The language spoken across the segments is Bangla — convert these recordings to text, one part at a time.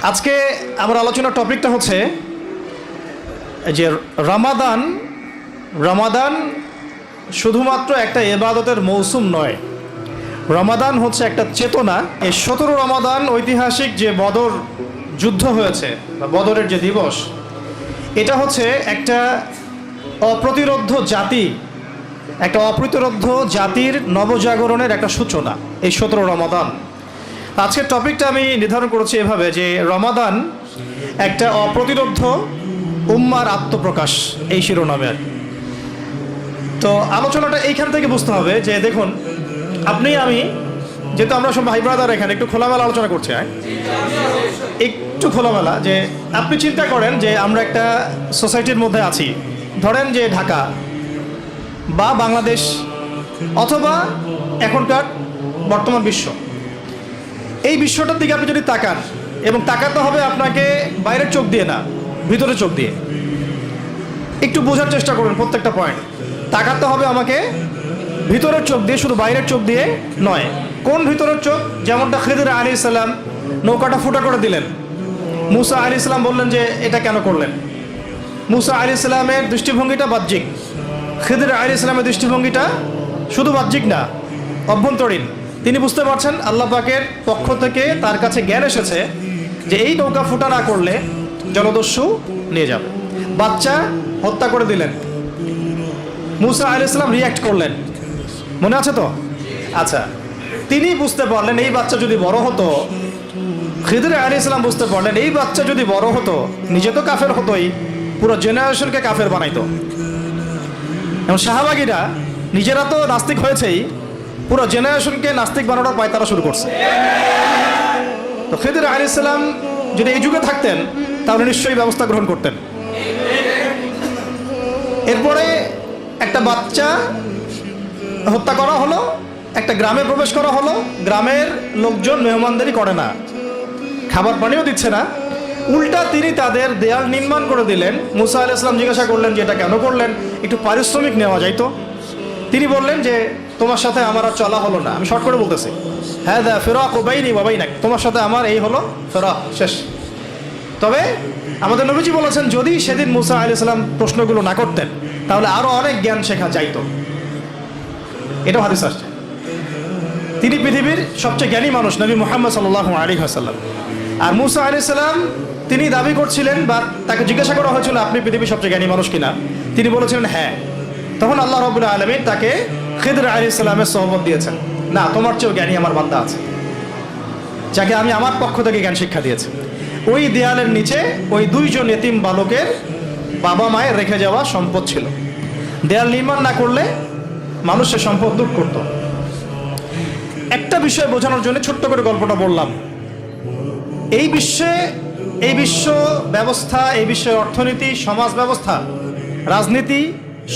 আজকে আমার আলোচনার টপিকটা হচ্ছে যে রমাদান শুধুমাত্র একটা ইবাদতের মৌসুম নয়। রমাদান হচ্ছে একটা চেতনা। এই 17 রমাদান ঐতিহাসিক যে বদর যুদ্ধ হয়েছে বা বদরের যে দিবস, এটা হচ্ছে একটা অপ্রতিরোধ্য জাতির নবজাগরণের একটা সূচনা, এই 17 রমাদান। আজকের টপিকটা আমি নির্ধারণ করেছি এভাবে যে রমাদান একটা অপ্রতিরোধ্য উম্মার আত্মপ্রকাশ, এই শিরোনামের। তো আলোচনাটা এইখান থেকে বুঝতে হবে যে দেখুন, আপনি আমি যেহেতু আমরা সব ভাই ব্রাদার এখানে একটু খোলামেলা আলোচনা করছি, একটু খোলামেলা, যে আপনি চিন্তা করেন যে আমরা একটা সোসাইটির মধ্যে আছি, ধরেন যে ঢাকা বা বাংলাদেশ অথবা এখনকার বর্তমান বিশ্ব। এই বিশ্বটার দিকে আপনি যদি তাকান, এবং তাকাতে হবে আপনাকে বাইরের চোখ দিয়ে না, ভিতরের চোখ দিয়ে। একটু বোঝার চেষ্টা করুন প্রত্যেকটা পয়েন্ট। তাকাতে হবে আমাকে ভিতরের চোখ দিয়ে, শুধু বাইরের চোখ দিয়ে নয়। কোন ভিতরের চোখ? যেমনটা খিদির আলাইহিস সালাম নৌকাটা ফুটা করে দিলেন, মুসা আলাইহিস সালাম বললেন যে এটা কেন করলেন। মুসা আলাইহিস সালামের দৃষ্টিভঙ্গিটা বাহ্যিক, খিদির আলাইহিস সালামের দৃষ্টিভঙ্গিটা শুধু বাহ্যিক না, অভ্যন্তরীণ। তিনি বুঝতে পারছেন আল্লাহ পাকের পক্ষ থেকে তার কাছে জ্ঞান এসেছে যে এই নৌকা ফুটা না করলে জলদস্যু নিয়ে যাবে। বাচ্চা হত্যা করে দিলেন, মুসা আলাইহিস সালাম রিয়্যাক্ট করলেন, মনে আছে তো? আচ্ছা, তিনি বুঝতে পারলেন এই বাচ্চা যদি বড় হতো, খিদির আলাইহিস সালাম বুঝতে পারলেন এই বাচ্চা যদি বড় হতো, নিজে তো কাফের হতোই, পুরো জেনারেশনকে কাফের বানাইতো। এবং সাহাবাগীরা নিজেরা তো নাস্তিক হয়েছেই, পুরো জেনারেশনকে নাস্তিক বানানোর পায়তারা শুরু করছে। তো খিদির আলাইহিস সালাম যদি এই যুগে থাকতেন তাহলে নিশ্চয়ই ব্যবস্থা গ্রহণ করতেন। এরপরে একটা বাচ্চা হত্যা করা হলো, একটা গ্রামে প্রবেশ করা হলো, গ্রামের লোকজন মেহমানদারি করে না, খাবার পানিও দিচ্ছে না, উল্টা তিনি তাদের দেয়াল নির্মাণ করে দিলেন। মুসা আলাইহিস সালাম জিজ্ঞাসা করলেন যে এটা কেন করলেন, একটু পারিশ্রমিক নেওয়া যায় তো। তিনি বললেন যে তোমার সাথে আমার আর চলা হলো না, আমি শর্ট করে বলতেছি, হ্যাঁ দা ফিরাকু বাইনি ওয়া বাইনাক, তোমার সাথে আমার এই হলো ফিরাক, শেষ। তবে আমাদের নবীজি বলেছেন যদি সেদিন মুসা আলাইহিস সালাম প্রশ্নগুলো না করতেন তাহলে আরো অনেক জ্ঞান শেখা যাইতো। এটাও হাদিস আসছে। তিনি পৃথিবীর সবচেয়ে জ্ঞানী মানুষ, নবী মুহাম্মদ সাল্লাল্লাহু আলাইহি ওয়াসাল্লাম। আর মুসা আলাইহিস সালাম তিনি দাবি করছিলেন, বা তাকে জিজ্ঞাসা করা হয়েছিল আপনি পৃথিবীর সবচেয়ে জ্ঞানী মানুষ কিনা, তিনি বলেছিলেন হ্যাঁ। তখন আল্লাহ রাব্বুল আলামিন তাকে খিদির আলাইহিস সালামের সোহবত দিয়েছেন, না তোমার চেয়েও জ্ঞানী আমার বান্দা আছে, যাকে আমি আমার পক্ষ থেকে জ্ঞান শিক্ষা দিয়েছি। ওই দেয়ালের নিচে ওই দুইজন এতিম বালকের বাবা মায়ের রেখে যাওয়া সম্পদ ছিল। দেয়াল নির্মাণ না করলে মানুষের সম্পদ লুট করত। একটা বিষয় বোঝানোর জন্য ছোট্ট করে গল্পটা বললাম। এই বিশ্ব ব্যবস্থা, এই বিশ্বের অর্থনীতি, সমাজ ব্যবস্থা, রাজনীতি,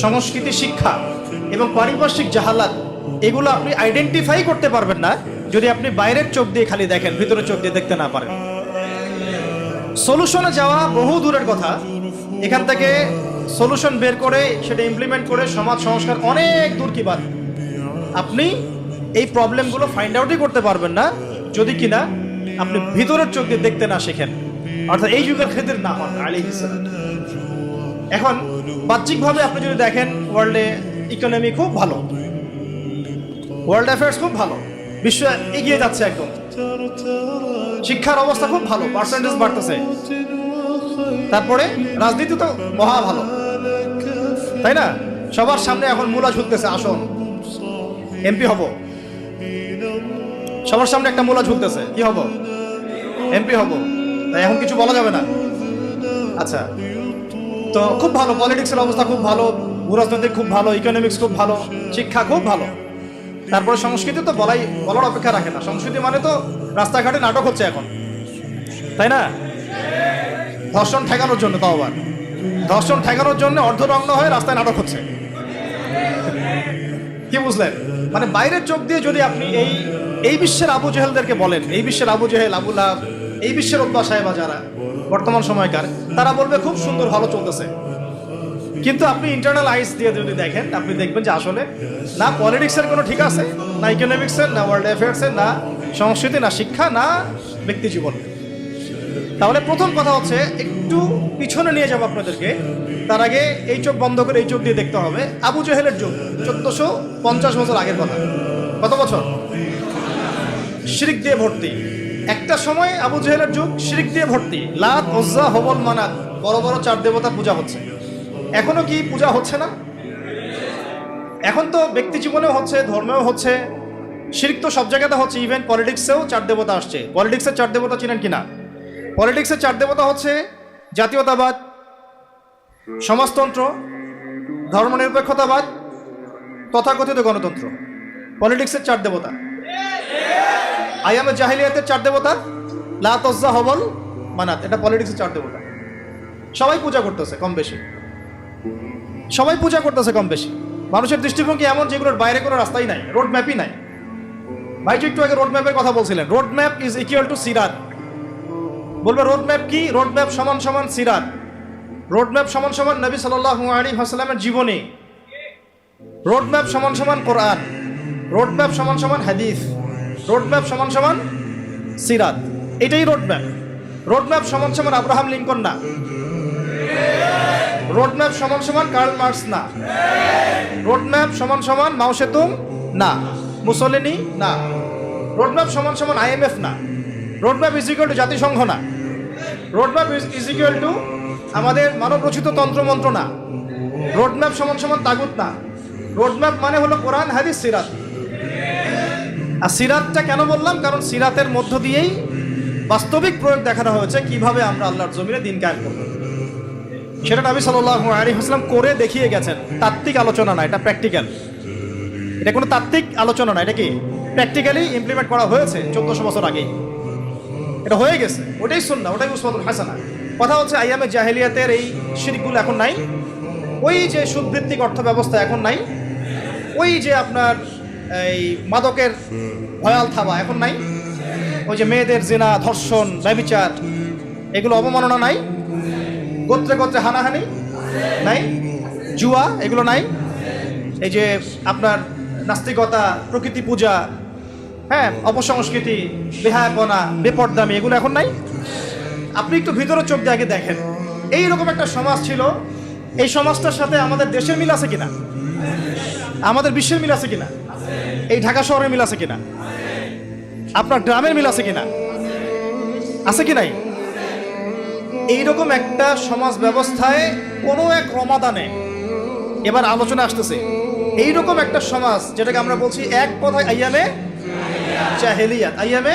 সংস্কৃতি, শিক্ষা এবং পারিপার্শ্বিক জাহালাত, এগুলো আপনি আইডেন্টিফাই করতে পারবেন না যদি আপনি বাইরের চোখ দিয়ে খালি দেখেন, ভিতরের চোখ দিয়ে দেখতে না পারেন। সলিউশনে যাওয়া বহু দূরের কথা, এখান থেকে সলিউশন বের করে সেটা ইমপ্লিমেন্ট করে সমাজ সংস্কার অনেক দূর কি বাদ। আপনি এই প্রবলেমগুলো ফাইন্ড আউটই করতে পারবেন না যদি কিনা আপনি ভিতরের চোখ দিয়ে দেখতে না শেখেন, অর্থাৎ এই যুগের খিদির না হন আলাইহিস সালাম। এখন বাহ্যিকভাবে আপনি যদি দেখেন, ওয়ার্ল্ডে ইকোনমি খুব ভালো, ওয়ার্ল্ড অ্যাফেয়ার্স খুব ভালো, বিশ্ব এগিয়ে যাচ্ছে একদম, শিক্ষার অবস্থা খুব ভালো, পার্সেন্টেজ বাড়তেছে, তারপরে রাজনীতি তো মহা ভালো, তাই না? সবার সামনে এখন মূলা ঝুলতেছে, আসন এমপি হব, সবার সামনে একটা মূলা ঝুলতেছে, কি হব? এমপি হব। তাই এখন কিছু বলা যাবে না। আচ্ছা, তো খুব ভালো, পলিটিক্সের অবস্থা খুব ভালো, ভূরাজনৈতিক খুব ভালো, ইকোনমিক্স খুব ভালো, শিক্ষা খুব ভালো। তারপরে সংস্কৃতি তো বলার অপেক্ষা রাখে না। সংস্কৃতি মানে তো রাস্তাঘাটে নাটক হচ্ছে এখন, তাই না? ধর্ষণ ঠেকানোর জন্য, তাও আবার ধর্ষণ ঠেকানোর জন্য অর্ধনগ্ন হয়ে রাস্তায় নাটক হচ্ছে। কি বুঝলেন? মানে বাইরের চোখ দিয়ে যদি আপনি এই বিশ্বের আবু জেহেলদেরকে বলেন, এই বিশ্বের আবু জেহেল, আবু লাহাব, এই বিশ্বের উতবা সাহেবা যারা বর্তমান সময়কার, তারা বলবে খুব সুন্দর, ভালো চলতেছে। কিন্তু আপনি ইন্টারনাল আইস দিয়ে যদি দেখেন, আপনি দেখবেন যে আসলে না পলিটিক্সের কোনো ঠিক আছে, না ইকোনমিক্সের, না ওয়ার্ল্ড অ্যাফেয়ার্সের, না সংস্কৃতি, না শিক্ষা, না ব্যক্তি জীবন। তাহলে প্রথম কথা হচ্ছে একটু পিছনে নিয়ে যাবো আপনাদেরকে। তার আগে এই চোখ বন্ধ করে এই চোখ দিয়ে দেখতে হবে আবু জেহেলের যুগ 1450 বছর আগের কথা। কত বছর? শিরক দিয়ে ভর্তি। একটা সময় আবু জেহেলের যুগ শিরক দিয়ে ভর্তি। লাত, উজ্জা, হবল, মানাত, বড় বড় 4 দেবতার পূজা হচ্ছে। এখনো কি পূজা হচ্ছে না? এখন তো ব্যক্তি জীবনেও হচ্ছে, ধর্মেও হচ্ছে, শিরক তো সব জায়গাতে হচ্ছে। ইভেন পলিটিক্সেও 4 দেবতা আসছে। পলিটিক্সের 4 দেবতা চিনেন কিনা? পলিটিক্সের 4 দেবতা হচ্ছে জাতীয়তাবাদ, সমাজতন্ত্র, ধর্মনিরপেক্ষতাবাদ, তথাকথিত গণতন্ত্র। পলিটিক্সের 4 দেবতা। আইয়ামে জাহিলিয়াতের 4 দেবতা লাত, উজ্জা, হবল, মানাত, এটা পলিটিক্সের 4 দেবতা। সবাই পূজা করতেছে কম বেশি, সবাই পূজা করতেছে কম বেশি। মানুষের দৃষ্টিভঙ্গি এমন যেগুলোর বাইরে কোনো রাস্তাই নাই, রোড ম্যাপই নাই। ভাইজি একটু আগে রোড ম্যাপের কথা বলছিলেন। Road map is equal to সিরাত। বলবে রোড ম্যাপ কি? রোড ম্যাপ সমান সমান সিরাত। রোড ম্যাপ সমান সমান নবী সাল্লাল্লাহু আলাইহি ওয়াসাল্লামের জীবনী। রোড ম্যাপ সমান সমান কোরআন। রোড ম্যাপ সমান সমান হাদিস। রোড ম্যাপ সমান সমান সিরাত। এটাই রোড ম্যাপ। রোড ম্যাপ সমান সমান আব্রাহাম লিঙ্কন না। রোড ম্যাপ সমান সমান কার্ল মার্কস না। রোড ম্যাপ সমান সমান মাও সেতুং না, মুসলিনি না। রোড ম্যাপ সমান সমান IMF না। Road map is equal two জাতিসংঘ না। Road map is equal two আমাদের মানব রচিত তন্ত্রমন্ত্র না। রোড ম্যাপ সমান সমান তাগুত না। রোড ম্যাপ মানে হলো কোরআন, হাদিস, সিরাত। আর সিরাতটা কেন বললাম? কারণ সিরাতের মধ্য দিয়েই বাস্তবিক প্রয়োগ দেখানো হয়েছে কিভাবে আমরা আল্লাহর জমিনে দিন কায়েম করব। সেটা নবী সাল্লাল্লাহু আলাইহি ওয়াসাল্লাম করে দেখিয়ে গেছেন। তাত্ত্বিক আলোচনা না, এটা প্র্যাকটিক্যাল। এটা কোনো তাত্ত্বিক আলোচনা না, এটা কি প্র্যাকটিক্যালি ইমপ্লিমেন্ট করা হয়েছে 1400 বছর আগেই। এটা হয়ে গেছে, ওটাই সুন্নাহ, ওটাই উসওয়াতুল হাসানাহ। কথা হচ্ছে আইয়ামে জাহেলিয়াতের এই শিরকগুলো এখন নাই। ওই যে সুদভিত্তিক অর্থ ব্যবস্থা এখন নাই। ওই যে আপনার এই মাদকের ভয়াল থাবা এখন নাই। ওই যে মেয়েদের জিনা, ধর্ষণ, ব্যভিচার, এগুলো অবমাননা নাই। গোত্রে গোত্রে হানাহানি নাই। জুয়া এগুলো নাই। এই যে আপনার নাস্তিকতা, প্রকৃতি পূজা, হ্যাঁ, অপসংস্কৃতি, বেহায়াপনা, বেপরদামি, এগুলো এখন নাই। আপনি একটু ভিতরে চোখ দিয়ে আগে দেখেন। এইরকম একটা সমাজ ছিল। এই সমাজটার সাথে আমাদের দেশের মিল আছে কিনা? আমাদের বিশ্বের মিল আছে কিনা? এই ঢাকা শহরের মিল আছে কিনা? আপনার গ্রামের মিল আছে কিনা? আছে কি নাই? এইরকম একটা সমাজ ব্যবস্থায় কোনো এক রমাদানে, এবার আলোচনা আসতেছে, এইরকম একটা সমাজ যেটাকে আমরা বলছি এক কথায় আইয়ামে জাহেলিয়াত। আইয়ামে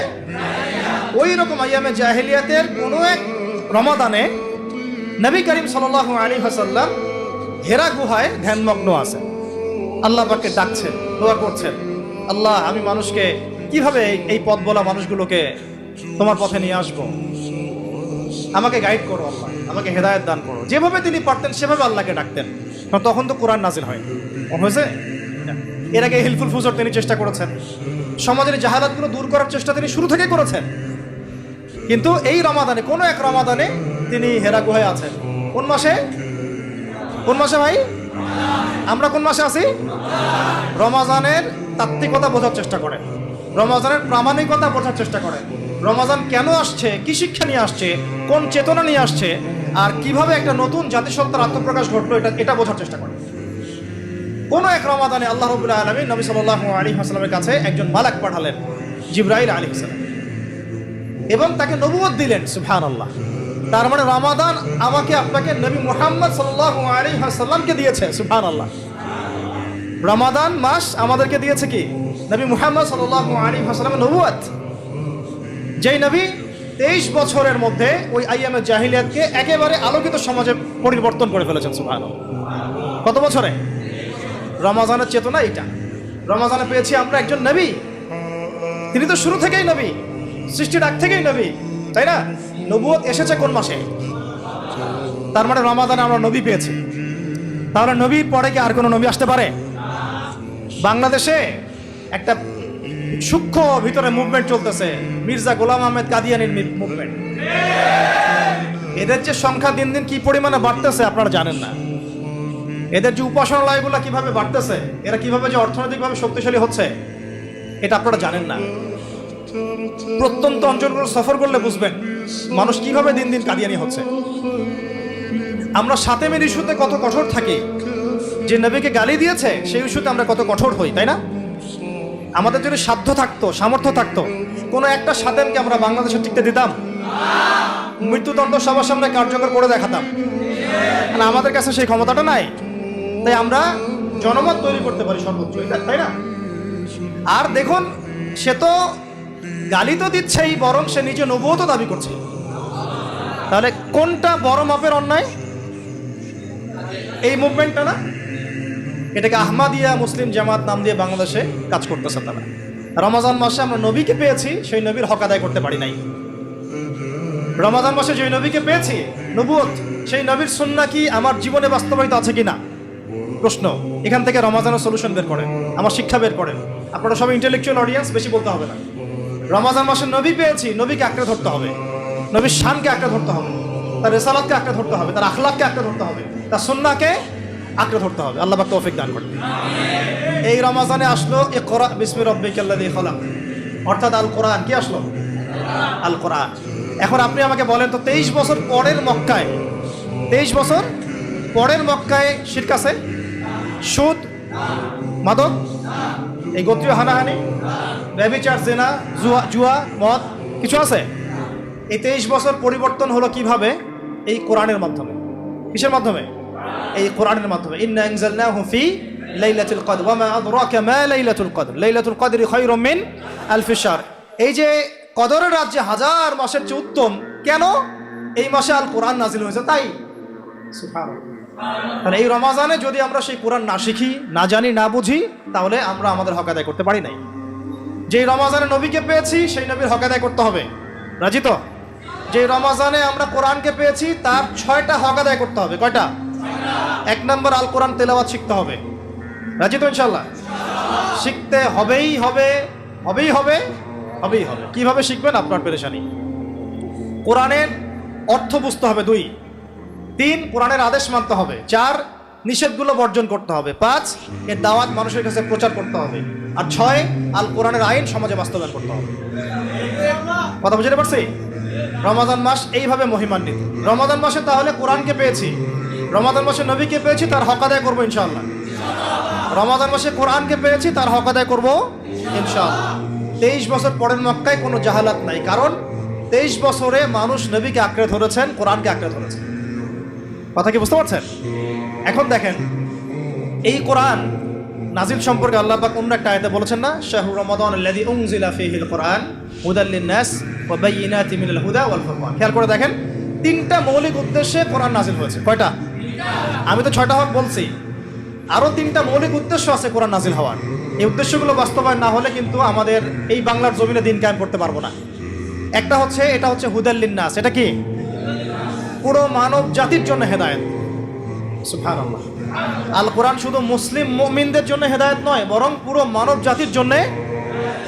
ওই রকম আইয়ামে জাহেলিয়াতের কোনো এক রমাদানে নবী করিম সাল্লাল্লাহু আলাইহি ওয়াসাল্লাম হেরা গুহায় ধ্যানমগ্ন আছেন। আল্লাহ পাককে ডাকছেন, দোয়া করছেন, আল্লাহ আমি মানুষকে কিভাবে এই পথ বলা মানুষগুলোকে তোমার পথে নিয়ে আসবো, আমাকে গাইড করো আল্লাহ, আমাকে হেদায়েত দান করো। যেভাবে তিনি পারতেন সেভাবে আল্লাহকে ডাকতেন। কারণ তখন তো কোরআন নাজিল হয় হয়েছে। এর আগে হিলফুল ফুজর তিনি চেষ্টা করেছেন। সমাজের জাহালাতগুলো দূর করার চেষ্টা তিনি শুরু থেকে করেছেন। কিন্তু এই রমাদানে, কোনো এক রমাদানে তিনি হেরা গুহায় আছেন। কোন মাসে? কোন মাসে ভাই? আমরা কোন মাসে আছি? রমাজানের তাত্ত্বিকতা বোঝার চেষ্টা করেন, রমাজানের প্রামাণিকতা বোঝার চেষ্টা করেন। রমাজান কেন আসছে, কি শিক্ষা নিয়ে আসছে, কোন চেতনা নিয়ে আসছে, আর কিভাবে একটা নতুন জাতিসত্তার আত্মপ্রকাশ ঘটলো, এটা বোঝার চেষ্টা করেন। কোন এক রমাদানে আল্লাহ রাব্বুল আলামিন নবী সাল্লাল্লাহু আলাইহি ওয়াসাল্লামের কাছে একজন মালাক পাঠালেন, জিবরাইল আলাইহিস সালাম, এবং তাকে নবুয়ত দিলেন। সুবহানাল্লাহ। তার মানে রমাদান আমাকে আপনাকে নবী মুহাম্মদ সাল্লাল্লাহু আলাইহি ওয়াসাল্লামকে দিয়েছে। সুবহানাল্লাহ। রমাদান মাস আমাদেরকে দিয়েছে কি? নবী মুহাম্মদ সাল্লাল্লাহু আলাইহি ওয়াসাল্লামের নবুয়ত। যেই নবী 23 বছরের মধ্যে ওই আইয়ামে জাহিলিয়াতকে একেবারে আলোকিত সমাজে পরিবর্তন করে ফেলেছেন। সুবহানাল্লাহ। কত বছরে? রমাজানের চেতনা এটা। রমাজানে পেয়েছি আমরা একজন নবী, তিনি তো শুরু থেকেই নবী, সৃষ্টির আগ থেকেই নবী, তাই না? নবুয়ত এসেছে কোন মাসে? তার মানে রমাদানে আমরা নবী পেয়েছি। তাহলে নবীর পরে কি আর কোনো নবী আসতে পারে? বাংলাদেশে একটা সূক্ষ্ম ভিতরে মুভমেন্ট চলতেছে, মির্জা গোলাম আহমেদ কাদিয়ানির মুভমেন্ট। এদের যে সংখ্যা দিন দিন কি পরিমাণে বাড়তেছে আপনারা জানেন না। এদের যে উপাসনালয়গুলো কিভাবে বাড়তেছে, এরা কিভাবে যে অর্থনৈতিকভাবে শক্তিশালী হচ্ছে, এটা আপনারা জানেন না। প্রত্যন্ত অঞ্চলগুলো সফর করলে বুঝবেন মানুষ কিভাবে দিন দিন কাদিয়ানি হচ্ছে। আমরা সাতেমের ইস্যুতে কত কঠোর থাকি, যে নবীকে গালি দিয়েছে সেই ইস্যুতে আমরা কত কঠোর হই, তাই না? আমাদের যদি সাধ্য থাকতো, সামর্থ্য থাকতো, কোনো একটা সাতেমকে আমরা বাংলাদেশে টিকতে দিতাম? মৃত্যুদণ্ড সবার সামনে কার্যকর করে দেখাতাম। মানে আমাদের কাছে সেই ক্ষমতাটা নাই, তাই আমরা জনমত তৈরি করতে পারি সর্বোচ্চ, তাই না? আর দেখুন, সে তো গালি তো দিচ্ছেই, বরং সে নিজে নবুয়তও দাবি করছে। তাহলে কোনটা বড় মাপের অন্যায়? এই মুভমেন্টটা না, এটাকে আহমাদিয়া মুসলিম জামাত নাম দিয়ে বাংলাদেশে কাজ করতেছে তারা। রমাজান মাসে আমরা নবীকে পেয়েছি, সেই নবীর হক আদায় করতে পারি নাই। রমাজান মাসে যে নবীকে পেয়েছি, নবুয়ত, সেই নবীর সুন্নাহ কি আমার জীবনে বাস্তবায়িত আছে কিনা? প্রশ্ন। এখান থেকে রমাজানের সলিউশন বের করেন, আমার শিক্ষা বের করেন। আপনারা সবাই ইন্টেলেকচুয়াল অডিয়েন্স, বেশি বলতে হবে না। রমাজান মাসে নবী পেয়েছি, নবীকে আঁকড়ে ধরতে হবে, নবীর শানকে আঁকড়ে ধরতে হবে, তার রিসালাতকে আঁকড়ে ধরতে হবে, তার আখলাককে আঁকড়ে ধরতে হবে, তার সুন্নাহকে আঁকড়ে ধরতে হবে। আল্লাহ পাক তৌফিক দান করেন। এই রমাজানে আসলো ইকরা বিসমি রাব্বিকাল্লাযী খালাক, অর্থাৎ আল কোরআন। কি আসলো? আল কোরআন। এখন আপনি আমাকে বলেন তো, 23 বছর পরের মক্কায়, 23 বছর পরের মক্কায় শিরক আছে? সুদ, মাদক, এই গোত্রীয় হানাহানি, ব্যভিচার, জিনা, জুয়া, মদ, কিছু আছে? এই 23 বছর পরিবর্তন হলো কিভাবে? এই কোরআনের মাধ্যমে। কিসের মাধ্যমে? এই কোরআনের মাধ্যমে। ইন্না আনজালনাহু ফি লাইলাতুল কদর ওয়া মা আদরাকা মা লাইলাতুল কদর লাইলাতুল কদরি খায়রুম মিন আলফি শাহর। এই যে কদরের রাত যে হাজার মাসের চেয়ে উত্তম, কেন? এই মাসে আল কোরআন নাজিল হয়েছে তাই। সুবহানাল্লাহ। তাহলে এই রমাজানে যদি আমরা সেই কোরআন না শিখি, না জানি, না বুঝি, তাহলে আমরা আমাদের হক আদায় করতে পারি নাই। যেই রমাজানে নবীকে পেয়েছি, সেই নবীর হক আদায় করতে হবে। রাজি তো? যে রমাজানে আমরা কোরআনকে পেয়েছি, তার 6টা হক আদায় করতে হবে। কয়টা? 1 নম্বর, আল কোরআন তেলাওয়াত শিখতে হবে। রাজি তো? ইনশাল্লাহ শিখতে হবেই হবে, হবেই হবে, হবেই হবে। কিভাবে শিখবেন? আপনার পেরেশানি। কোরআনের অর্থ বুঝতে হবে। 2, 3 কোরআনের আদেশ মানতে হবে। 4 নিষেধগুলো বর্জন করতে হবে। 5 এর দাওয়াত মানুষের কাছে প্রচার করতে হবে। আর 6 আল কোরআনের আইন সমাজে বাস্তবায়ন করতে হবে। কথা বুঝতে পারছি? রমাদান মাস এইভাবে মহিমান্বিত। রমাদান মাসে তাহলে কোরআনকে পেয়েছি, রমাদান মাসে নবীকে পেয়েছি, তার হক আদায় করবো ইনশাআল্লাহ। রমাদান মাসে কোরআনকে পেয়েছি, তার হক আদায় করবো ইনশাআল্লাহ। 23 বছর পরের মক্কায় কোনো জাহালাত নাই, কারণ 23 বছরে মানুষ নবীকে আঁকড়ে ধরেছেন, কোরআনকে আঁকড়ে ধরেছেন। কথা কি বুঝতে পারছেন? এখন দেখেন, এই কোরআন নাজিল সম্পর্কে আল্লাহ পাক অন্য একটা আয়াতে বলেছেন না, শাহরু রমাদান আল্লাযী উনজিলা ফীহিল কোরআন হুদাল লিন-নাস ওয়া বায়িনাতিন মিনাল হুদা ওয়াল ফুরকান। খেয়াল করে দেখেন, 3টা মৌলিক উদ্দেশ্যে কোরআন নাজিল হয়েছে। কয়টা? আমি তো 6টা হক বলছি, আরো 3টা মৌলিক উদ্দেশ্য আছে কোরআন নাজিল হওয়ার। এই উদ্দেশ্যগুলো বাস্তবায়ন না হলে কিন্তু আমাদের এই বাংলার জমিনে দিন কায়েম করতে পারবো না। একটা হচ্ছে, এটা হচ্ছে হুদাল লিন-নাস। এটা কি? পুরো মানব জাতির জন্য হেদায়েত। সুবহানাল্লাহ। আল কোরআন শুধু মুসলিম মুমিনদের জন্য হেদায়েত নয়, বরং পুরো মানব জাতির জন্য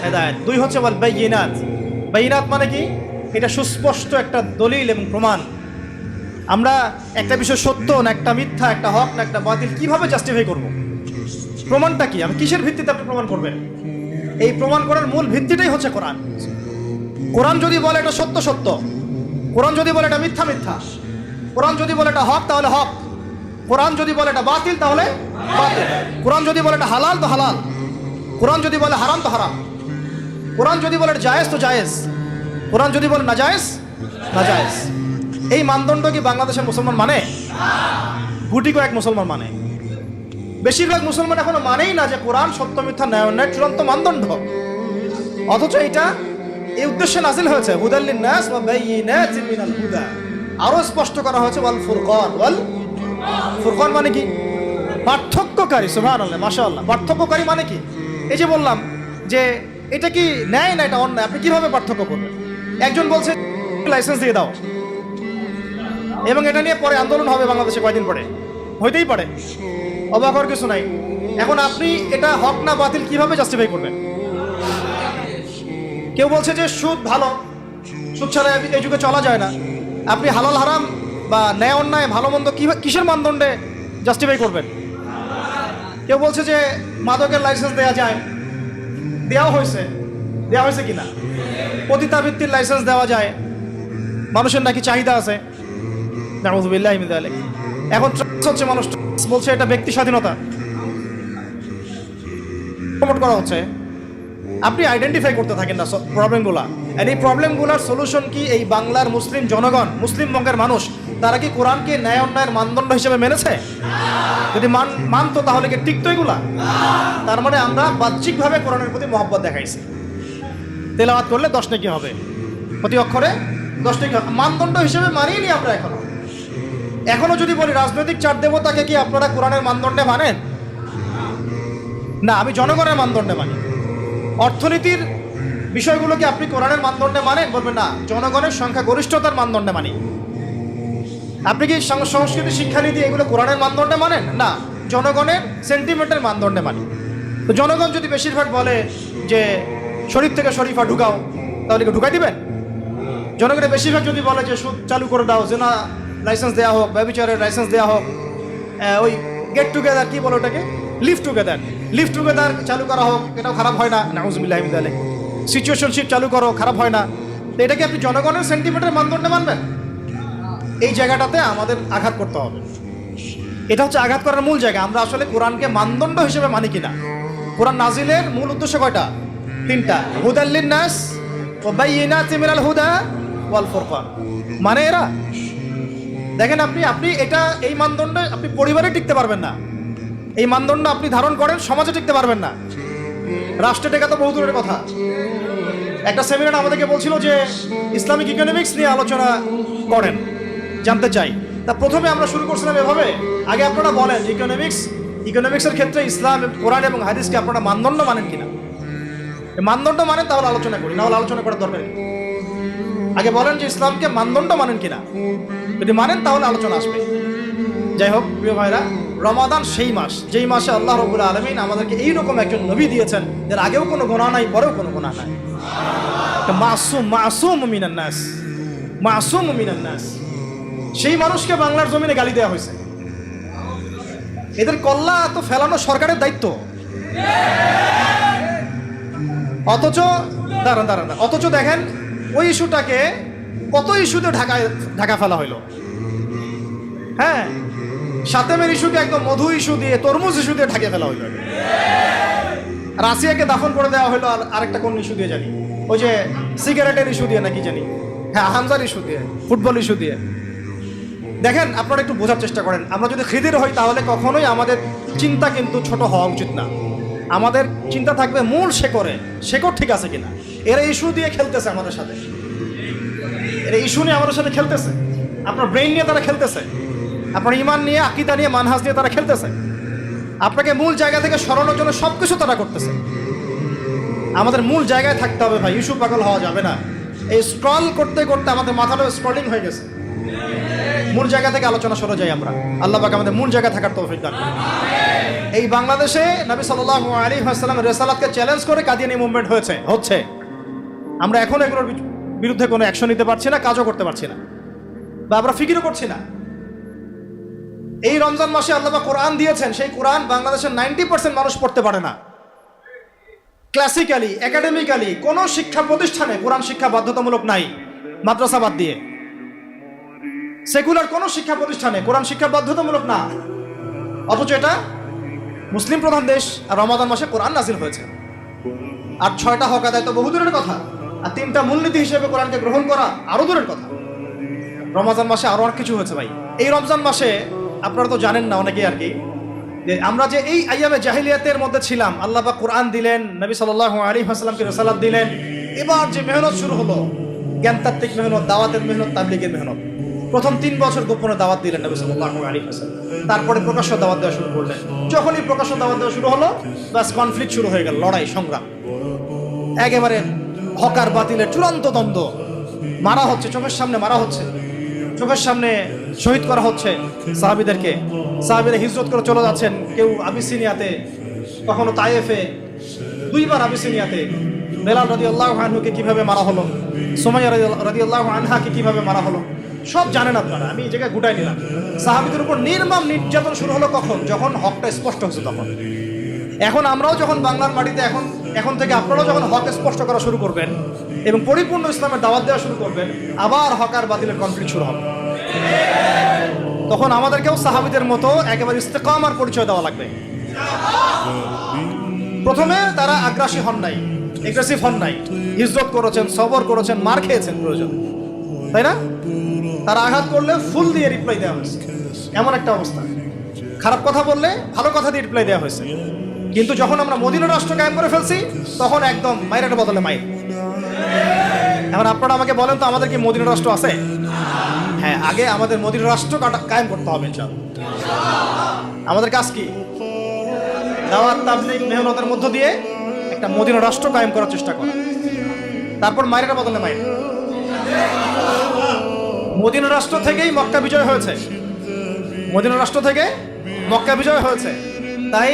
হেদায়েত। 2 হচ্ছে ওয়াল বাইয়িনাত। বাইয়িনাত মানে কি? এটা সুস্পষ্ট একটা দলিল এবং প্রমাণ। আমরা একটা বিষয় সত্য না একটা মিথ্যা, একটা হক না একটা বাতিল কিভাবে জাস্টিফাই করব? প্রমাণটা কি? আমি কিসের ভিত্তিতে আপনি প্রমাণ করবেন? এই প্রমাণ করার মূল ভিত্তিটাই হচ্ছে কোরআন। কোরআন যদি বলে এটা সত্য সত্য, কোরআন যদি বলে এটা মিথ্যা মিথ্যা, কোরআন যদি বলে এটা হক তাহলে হক, কোরআন যদি বলে এটা বাতিল তাহলে বাতিল, কোরআন যদি বলে এটা হালাল তো হালাল, কোরআন যদি বলে হারাম তো হারাম, কোরআন যদি বলে জায়েজ তো জায়েজ, কোরআন যদি বলে নাজায়েজ নাজায়েজ। এই মানদণ্ড কি বাংলাদেশের মুসলমান মানে? গুটি কয়েক মুসলমান মানে। বেশিরভাগ মুসলমান এখনো মানেই না যে কোরআন সত্য মিথ্যা ন্যায় অন্যায় চূড়ান্ত মানদণ্ড। অথচ এটা এই উদ্দেশ্যে নাজিল হয়েছে, হুদাল লিন-নাস ওয়া বায়িনাতিন মিনাল হুদা। আরো স্পষ্ট করা হয়েছে ওয়াল ফুরকান। ওয়াল ফুরকান মানে কি? পার্থক্যকারী। সুবহানাল্লাহ, মাশাআল্লাহ। পার্থক্যকারী মানে কি? এই যে বললাম যে এটা কি ন্যায় না এটা অন্যায়, আপনি কিভাবে পার্থক্য করবেন? একজন বলছে লাইসেন্স দিয়ে দাও, এবং এটা নিয়ে পরে আন্দোলন হবে বাংলাদেশে কয়েকদিন পরে, হইতেই পারে, অবাক হওয়ার কিছু নাই। এখন আপনি এটা হক না বাতিল কিভাবে জাস্টিফাই করবেন? কেউ বলছে যে সুদ ভালো, সুদ ছাড়া এই যুগে চলা যায় না। আপনি হালাল হারাম বা ন্যায় অন্যায় ভালো মন্দ কিসের মানদণ্ডে জাস্টিফাই করবেন? কেউ বলছে যে মাদকের লাইসেন্স দেওয়া যায়, দেওয়া হয়েছে কিনা? পতিতাবৃত্তির লাইসেন্স দেওয়া যায়, মানুষের নাকি চাহিদা আছে, নাউযুবিল্লাহি মিন যালিক। এখন হচ্ছে মানুষ বলছে এটা ব্যক্তি স্বাধীনতা প্রমোট করা হচ্ছে। আপনি আইডেন্টিফাই করতে থাকেন না প্রবলেমগুলা, আর এই প্রবলেমগুলোর সলিউশন কি? এই বাংলার মুসলিম জনগণ, মুসলিম বঙ্গের মানুষ, তারা কি কোরআনকে ন্যায় অন্যায়ের মানদণ্ড হিসেবে মেনেছে? যদি মানতো তাহলে কি টিকতো এগুলা? তার মানে আমরা বাহ্যিকভাবে কোরআনের প্রতি মহব্বত দেখাইছি। তেলাওয়াত করলে 10 নেকি হবে, প্রতি অক্ষরে 10 নেকি। মানদণ্ড হিসেবে মানিনি আমরা এখনো যদি বলি রাজনৈতিক চার দেবতাকে কি আপনারা কোরআনের মানদণ্ডে মানেন? না, আমি জনগণের মানদণ্ডে মানি। অর্থনীতির বিষয়গুলোকে আপনি কোরআনের মানদণ্ডে মানেন? বলবেন না, জনগণের সংখ্যাগরিষ্ঠতার মানদণ্ডে মানি। আপনি কি সংস্কৃতি শিক্ষানীতি এগুলো কোরআনের মানদণ্ডে মানেন? না, জনগণের সেন্টিমেন্টের মানদণ্ডে মানি। তো জনগণ যদি বেশিরভাগ বলে যে শরীফ থেকে শরীফা ঢুকাও, তাহলে কি ঢুকাই দিবেন? জনগণের বেশিরভাগ যদি বলে যে সুদ চালু করে দাও, জেনা লাইসেন্স দেওয়া হোক, ব্যভিচারের লাইসেন্স দেওয়া হোক, ওই গেট টুগেদার কি বলো ওটাকে, লিভ টুগেদার চালু করা হোক, এটাও খারাপ হয় না, নাউযুবিল্লাহি মিন যালিক। সিচুয়েশনশিপ চালু করো, খারাপ হয় না। তো এটাকে আপনি জনগণের সেন্টিমেন্টের মানদণ্ডে মানবেন? এই জায়গাটাতে আমাদের আঘাত করতে হবে। এটা হচ্ছে আঘাত করার মূল জায়গা। আমরা আসলে কোরআনকে মানদণ্ড হিসেবে মানি কিনা। কোরআন নাজিলের মূল উদ্দেশ্য কয়টা? 3টা, হুদাল লিন-নাস ওয়া বাইয়িনাতিন মিনাল হুদা ওয়াল ফুরকান। মানে এরা দেখেন, আপনি এটা এই মানদণ্ডে আপনি পরিবারে টিকতে পারবেন না। এই মানদণ্ড আপনি ধারণ করেন, সমাজে টিকতে পারবেন না, রাষ্ট্রে টেকা তো বহু দূরের কথা। একটা সেমিনার আমাদেরকে বলছিল যে ইসলামিক ইকোনমিক্স নিয়ে আলোচনা করেন, জানতে চাই। তা প্রথমে আমরা শুরু করছিলাম এভাবে, আগে আপনারা বলেন ইকোনমিক্সের ক্ষেত্রে ইসলাম, কোরআন এবং হাদিসকে আপনারা মানদণ্ড মানেন কিনা। মানদণ্ড মানেন তাহলে আলোচনা করি, না হলে আলোচনা করার দরকার নেই। আগে বলেন যে ইসলামকে মানদণ্ড মানেন কিনা, যদি মানেন তাহলে আলোচনা আসবে। যাই হোক প্রিয় ভাইরা, রমাদান সেই মাস যেই মাসে আল্লাহ রাব্বুল আলামিন আমাদেরকে এইরকম একজন নবী দিয়েছেন যার আগেও কোনো গুনাহ নাই, পরেও কোনো গুনাহ নাই। মাসুম মিনান নাস। সেই মানুষকে বাংলার জমিনে গালি দেওয়া হয়েছে। এদের কল্লা তো ফেলানো সরকারের দায়িত্ব। অথচ দেখেন ওই ইস্যুটাকে কত ইস্যুতে ঢাকা ফেলা হইলো। হ্যাঁ, সাতেমের ইস্যুকে একদম মধু ইস্যু দিয়ে, তরমুজ ইস্যু দিয়ে ঢাকিয়ে ফেলা হইলো। রাশিয়াকে দাফন করে দেওয়া হইলো আরেকটা কোন ইস্যু দিয়ে জানি, ওই যে সিগারেটের ইস্যু দিয়ে নাকি জানি, হ্যাঁ হামজার ইস্যু দিয়ে, ফুটবল ইস্যু দিয়ে। দেখেন, আপনারা একটু বোঝার চেষ্টা করেন। আমরা যদি খিদির হই তাহলে কখনোই আমাদের চিন্তা কিন্তু ছোট হওয়া উচিত না। আমাদের চিন্তা থাকবে মূল শেকড় ঠিক আছে কিনা। এরা ইস্যু দিয়ে খেলতেছে আমাদের সাথে, এরা ইস্যু নিয়ে আমাদের সাথে খেলতেছে। আপনার ব্রেইন নিয়ে তারা খেলতেছে, আপনার ইমান নিয়ে, আকীদা নিয়ে, মানহাজ নিয়ে তারা খেলতেছে। আপনাকে মূল জায়গা থেকে সরানোর জন্য সবকিছু তারা করতেছে। আমাদের মূল জায়গায় থাকতে হবে ভাই, ইস্যু পাগল হওয়া যাবে না। এই স্ক্রল করতে করতে আমাদের মাথাটা স্ক্রলিং হয়ে গেছে। মূল জায়গা থেকে আলোচনা সরে যাই আমরা। আল্লাহ পাক আমাদের মূল জায়গায় থাকার তৌফিক দান করুন। এই বাংলাদেশে নবী সাল্লাল্লাহু আলাইহি ওয়াসাল্লামের রিসালাতকে চ্যালেঞ্জ করে কাদিয়ানী মুভমেন্ট হচ্ছে। আমরা এখন এগুলোর বিরুদ্ধে কোনো অ্যাকশন নিতে পারছি না, কাজও করতে পারছি না, বা আমরা ফিকিরও করছি না। এই রমজান মাসে আল্লাহ পাক কোরআন দিয়েছেন, সেই কোরআন বাংলাদেশের 90% মানুষ পড়তে পারে না। ক্লাসিক্যালি, একাডেমিক্যালি কোনো শিক্ষা প্রতিষ্ঠানে কোরআন শিক্ষা বাধ্যতামূলক নাই, মাদ্রাসা বাদ দিয়ে। সেকুলার কোনো শিক্ষা প্রতিষ্ঠানে কোরআন শিক্ষা বাধ্যতামূলক না। অথচ এটা মুসলিম প্রধান দেশ, আর রমাদান মাসে কোরআন নাজিল হয়েছে। আর 6টা হক আদায় তো বহু দূরের কথা, আর 3টা মূলনীতি হিসেবে কোরআনকে গ্রহণ করা আরো দূরের কথা। রমজান মাসে আরো অনেক কিছু হয়েছে ভাই। এই রমজান মাসে আপনারা তো জানেন না অনেকেই আর কি, যে আমরা যে এই আইয়ামে জাহিলিয়াতের মধ্যে ছিলাম, আল্লাহ পাক কোরআন দিলেন, নবী সাল্লাল্লাহু আলাইহি ওয়াসাল্লামকে রিসালাত দিলেন। এবার যে মেহনত শুরু হলো, জ্ঞানতাত্ত্বিক মেহনত, দাওয়াতের মেহনত, তাবলীগের মেহনত। প্রথম 3 বছর গোপনে দাওয়াত দিলেন নবী সাল্লাল্লাহু আলাইহি ওয়াসাল্লাম, তারপরে প্রকাশ্য দাওয়াত দেওয়া শুরু করলেন। যখনই প্রকাশ্য দাওয়াত দেওয়া শুরু হলো, বাস কনফ্লিক্ট শুরু হয়ে গেল, লড়াই সংগ্রাম। একেবারে হকার বাতিলের চূড়ান্ত দ্বন্দ্ব, মারা হচ্ছে, চোখের সামনে মারা হচ্ছে, চোখের সামনে শহীদ করা হচ্ছে সাহাবীদেরকে। সাহাবীরা হিজরত করে চলে যাচ্ছেন, কেউ আবিসিনিয়াতে, কখনো তায়েফে, 2বার আবিসিনিয়াতে। বেলাল রাদিয়াল্লাহু আনহুকে কিভাবে মারা হলো, সুমাইয়া রাদিয়াল্লাহু আনহাকে কিভাবে মারা হলো, সব জানেন আপনারা। আমি এই জায়গায় গুটাই নিলাম। সাহাবীদের উপর নির্মম নির্যাতন শুরু হলো কখন? যখন হকটা স্পষ্ট হয়েছে তখন। এখন আমরাও যখন বাংলার মাটিতে এখন এখন থেকে আপনারাও যখন হক স্পষ্ট করা শুরু করবেন এবং পরিপূর্ণ ইসলামের দাওয়াত দেওয়া শুরু করবেন, আবার হক আর বাতিলের কনফ্লিক্ট শুরু হবে। তখন আমাদেরকেও সাহাবীদের মতো একেবারে ইস্তেকামার পরিচয় দেওয়া লাগবে। প্রথমে তারা আগ্রাসী হন নাই, এগ্রেসিভ হন নাই, হিজরত করেছেন, সবর করেছেন, মার খেয়েছেন প্রয়োজন, তাই না? তারা আঘাত করলে ফুল দিয়ে রিপ্লাই দেওয়া হয়েছে, এমন একটা অবস্থা। খারাপ কথা বললে ভালো কথা দিয়ে রিপ্লাই দেওয়া হয়েছে। কিন্তু যখন আমরা মদিনা রাষ্ট্র কায়েম করে ফেলছি, তখন একদম মাইরের বদলে মাইর। এখন আপনারা আমাকে বলেন তো, আমাদের কি মদিনা রাষ্ট্র আছে? হ্যাঁ, আগে আমাদের মদিনা রাষ্ট্র কায়েম করতে হবে ইনশাআল্লাহ। আমাদের কাজ কি? দাওয়াত, তাবলীগ, মেহনতের মধ্য দিয়ে একটা মদিনা রাষ্ট্র কায়েম করার চেষ্টা করা। তারপর মাইরের বদলে মাইর। মদিনা রাষ্ট্র থেকেই মক্কা বিজয় হয়েছে, মদিনা রাষ্ট্র থেকে মক্কা বিজয় হয়েছে। তাই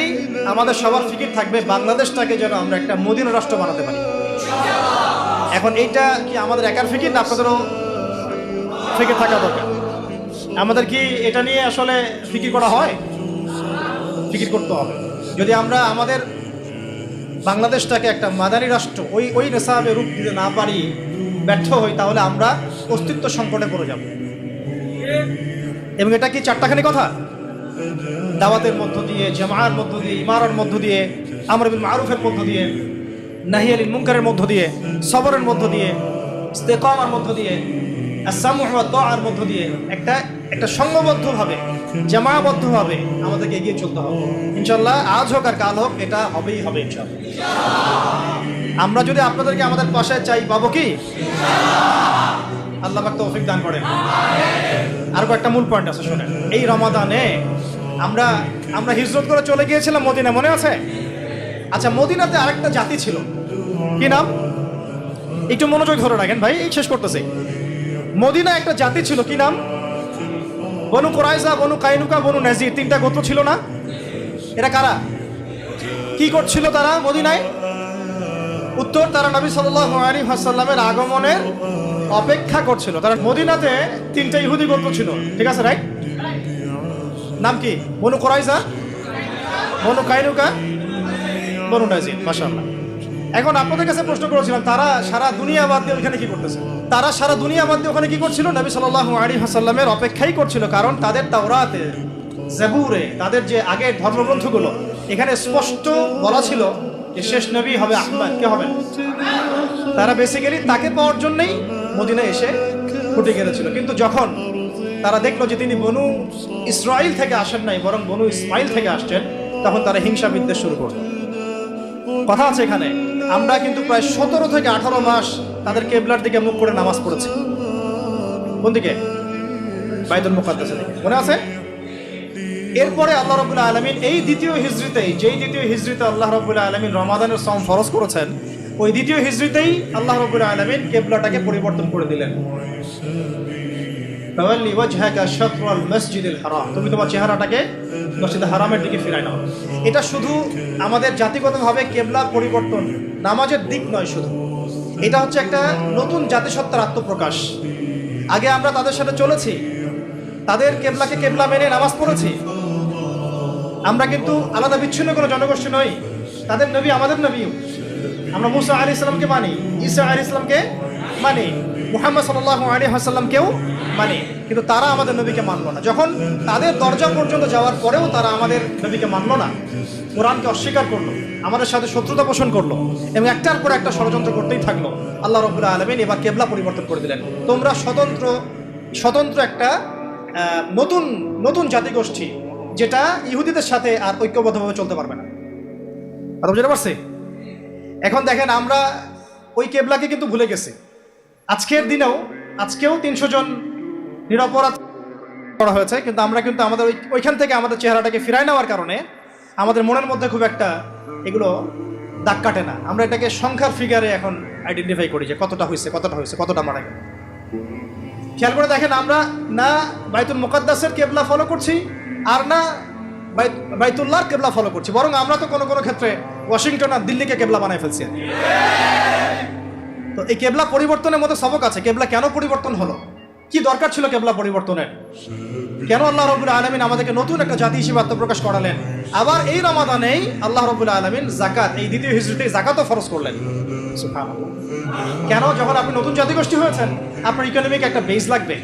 আমাদের সবার ফিকির থাকবে বাংলাদেশটাকে যেন আমরা একটা মদিনা রাষ্ট্র বানাতে পারি। এখন এইটা কি আমাদের একার ফিকির, না আপনাদেরও ফিকির থাকা দরকার? আমাদের কি এটা নিয়ে আসলে ফিকির করা হয়? ফিকির করতে হবে। যদি আমরা আমাদের বাংলাদেশটাকে একটা মাদানী রাষ্ট্র ওই নেশাবে রূপ দিতে না পারি, ব্যর্থ হই, তাহলে আমরা অস্তিত্ব সংকটে পড়ে যাব। এবং এটা কি চারটাখানি কথা? দাওয়াতের মধ্য দিয়ে, জামাআর মধ্য দিয়ে, ইমারার মধ্য দিয়ে, আমর বিল মারুফের মধ্য দিয়ে, নাহি আনিল মুনকারের মধ্য দিয়ে, সবরের মধ্য দিয়ে, ইস্তেকামার মধ্য দিয়ে, আস-সামউ ওয়া তাআর মধ্য দিয়ে একটা সংঘবদ্ধভাবে, জামাআবদ্ধভাবে আমাদেরকে এগিয়ে চলতে হবে ইনশাআল্লাহ। আজ হোক আর কাল হোক, এটা হবেই হবে ইনশাআল্লাহ। আমরা যদি আপনাদেরকে আমাদের পাশে চাই, পাবো কি? আল্লাহ পাক তৌফিক দান করেন। আর কয়েকটা মূল পয়েন্ট আছে, শুনেন। এই রমাদানে আমরা হিজরত করে চলে গিয়েছিলাম মদিনা, মনে আছে? আচ্ছা, মদিনাতে আরেকটা জাতি ছিল, কি নাম? একটু মনোযোগ ধরে রাখেন ভাই, এই শেষ করতেছি। মদিনা একটা জাতি ছিল, কি নাম? বনু কুরাইজা, বনু কাইনুকা, বনু নাজির, তিনটা গোত্র ছিল না? এরা কারা? কি করছিল তারা মদিনায়? উত্তর, তারা নবী সাল্লাল্লাহু আলাইহি ওয়াসাল্লামের আগমনের অপেক্ষা করছিল। তারা মদিনাতে তিনটা ইহুদি গোত্র ছিল, ঠিক আছে, রাইট? নাম কি? বনু কুরাইজা, বনু কাইনুকা, বনু নাজির। মাশাআল্লাহ। এখন আপনাদের কাছে প্রশ্ন করেছিলাম, তারা সারা দুনিয়া বাদ দিয়ে ওখানে কি করতেছে? তারা সারা দুনিয়া বাদ দিয়ে ওখানে কি করছিল? নবী সাল্লাল্লাহু আলাইহি ওয়াসাল্লামের অপেক্ষাই করছিল। কারণ তাদের তাওরাতে, জাবুরে, তাদের যে আগের ধর্মগ্রন্থগুলো, এখানে স্পষ্ট বলা ছিল যে শেষ নবী হবে আহমদ। কে হবেন? তারা বেসিক্যালি তাকে পাওয়ার জন্যই মদিনায় এসে ফুটে গেছিল। কিন্তু যখন তারা দেখলো যে তিনি বনু ইসরাইল থেকে আসেন নাই, বরং বনু ইসমাইল থেকে আসছেন, তখন তারা হিংসা বিদ্বেষ শুরু করল। কথা আছে এখানে, আমরা কিন্তু প্রায় 17 থেকে 18 মাস তাদের কেবলার দিকে মুখ করে নামাজ পড়েছি। কোন দিকে? বাইতুল মুকাদ্দাসের দিকে, মনে আছে? এরপরে আল্লাহ রাব্বুল আলামিন এই দ্বিতীয় হিজরিতে আল্লাহ রাব্বুল আলামিন রমাদানের সওম ফরজ করেছেন, ওই দ্বিতীয় হিজরিতেই আল্লাহ রাব্বুল আলামিন কেবলাটাকে পরিবর্তন করে দিলেন। ফাওয়াল্লি ওয়াজহাকা শাতরাল মসজিদিল হারাম, তুমি তোমার চেহারাটাকে মসজিদে হারামের দিকে ফিরায় নাও। এটা শুধু আমাদের জাতিগতভাবে কেবলা পরিবর্তন, নামাজের দিক নয় শুধু, এটা হচ্ছে একটা নতুন জাতিসত্তার আত্মপ্রকাশ। আগে আমরা তাদের সাথে চলেছি, তাদের কেবলাকে কেবলা মেনে নামাজ পড়েছি। আমরা কিন্তু আলাদা বিচ্ছিন্ন কোনো জনগোষ্ঠী নই। তাদের নবী আমাদের নবী। আমরা মুসা আলাইহিস সালামকে মানি, ঈসা আলাইহিস সালামকে মানি, মুহাম্মদ সাল্লাল্লাহু আলাইহি ওয়াসাল্লামকেও মানি, কিন্তু তারা আমাদের নবীকে মানলো না। যখন তাদের দরজা পর্যন্ত যাওয়ার পরেও তারা আমাদের নবীকে মানলো না, কোরআনকে অস্বীকার করলো, আমাদের সাথে শত্রুতা পোষণ করলো এবং একটার পর একটা ষড়যন্ত্র করতেই থাকলো, আল্লাহ রাব্বুল আলামিন এবার কেবলা পরিবর্তন করে দিলেন। তোমরা স্বতন্ত্র একটা নতুন জাতিগোষ্ঠী, যেটা ইহুদিদের সাথে আর ঐক্যবদ্ধভাবে চলতে পারবে না। কথা বুঝতে পারছি? এখন দেখেন, আমরা ওই কেবলাকে কিন্তু ভুলে গেছি। আজকেও 300 জন নিরপরাধ করা হয়েছে, কিন্তু আমরা কিন্তু আমাদের ওইখান থেকে আমাদের চেহারাটাকে ফিরায় নেওয়ার কারণে আমাদের মনের মধ্যে খুব একটা এগুলো দাগ কাটে না। আমরা এটাকে সংখ্যার ফিগারে এখন আইডেন্টিফাই করি যে কতটা হয়েছে, কতটা মারা গেল। খেয়াল করে দেখেন, আমরা না বাইতুল মুকাদ্দাসের কেবলা ফলো করছি, আর না বাইতুল্লাহর কেবলা ফলো করছি, বরং আমরা তো কোনো ক্ষেত্রে ওয়াশিংটন আর দিল্লিকে কেবলা বানায় ফেলছি। তো এই কেবলা পরিবর্তনের মধ্যে সবক আছে। কেবলা কেন পরিবর্তন হলো? কি দরকার ছিল কেবলা পরিবর্তনের? কেন আল্লাহ রাব্বুল আলামিন আমাদেরকে নতুন একটা জাতি হিসেবে আত্মপ্রকাশ করালেন? আবার এই রমাদানেই আল্লাহ রাব্বুল আলামিন যাকাত, এই দ্বিতীয় হিজরতে যাকাতও ফরজ করলেন। সুবহানাল্লাহ। কেন? যখন আপনি নতুন জাতিগোষ্ঠী হয়েছেন, আপনার ইকোনমিক একটা বেস লাগবে,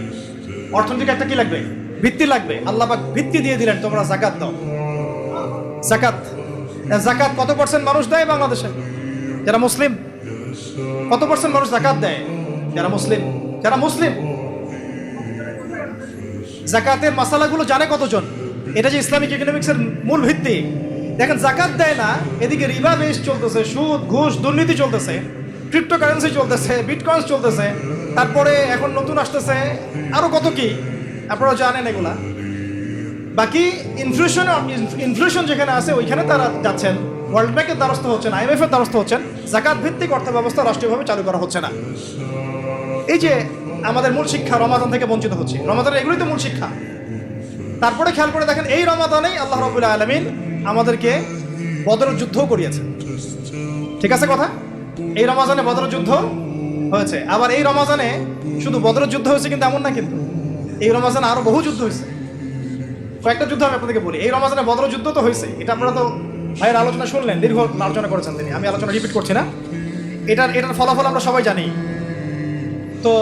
অর্থনৈতিক একটা কি লাগবে, ভিত্তি লাগবে। আল্লাহ পাক ভিত্তি দিয়ে দিলেন, তোমরা যাকাত দাও। যাকাত, যাকাত কত পার্সেন্ট মানুষ দেয় বাংলাদেশে? যারা মুসলিম। কত পার্সেন্ট মানুষ যাকাত দেয়? যারা মুসলিম। যারা মুসলিম যাকাতের মাসালাগুলো জানে কতজন? এটা যে ইসলামিক ইকোনমিক্সের মূল ভিত্তি। দেখেন, যাকাত দেয় না, এদিকে রিবা বেস চলতেছে, সুদ ঘুষ দুর্নীতি চলতেছে, ক্রিপ্টোকারেন্সি চলতেছে, বিটকয়েন্স চলতেছে, তারপরে এখন নতুন আসতেছে আরো কত কি, আপনারা জানেন এগুলা। বাকি ইনফ্লেশন যেখানে আছে ওইখানে তারা যাচ্ছেন, ওয়ার্ল্ড ব্যাংকের দ্বারস্থ হচ্ছেন, IMF এর দ্বারস্থ হচ্ছেন, যাকাত ভিত্তিক অর্থ ব্যবস্থা রাষ্ট্রীয়ভাবে চালু করা হচ্ছে না। এই যে আমাদের মূল শিক্ষা, রমাদান থেকে বঞ্চিত হচ্ছে। রমাদানের এগুলোই তো মূল শিক্ষা। তারপরে খেয়াল করে দেখেন, এই রমাদানেই আল্লাহ রাব্বুল আলামিন আমাদেরকে বদরের যুদ্ধও করিয়েছেন। ঠিক আছে কথা? এই রমাদানে বদরের যুদ্ধ হয়েছে। আবার এই রমাদানে শুধু বদরের যুদ্ধ হয়েছে কিন্তু এমন না, কিন্তু এই রমাদানে আরো বহু যুদ্ধ হয়েছে। কয়েকটা যুদ্ধ আমি আপনাদেরকে বলি। এই রমাদানে বদরের যুদ্ধ তো হয়েছে, এটা আপনারা তো ভাইয়ের আলোচনা শুনলেন, দীর্ঘ আলোচনা করেছেন তিনি, আমি আলোচনা রিপিট করছি না। এটার ফলাফল আমরা সবাই জানি। তো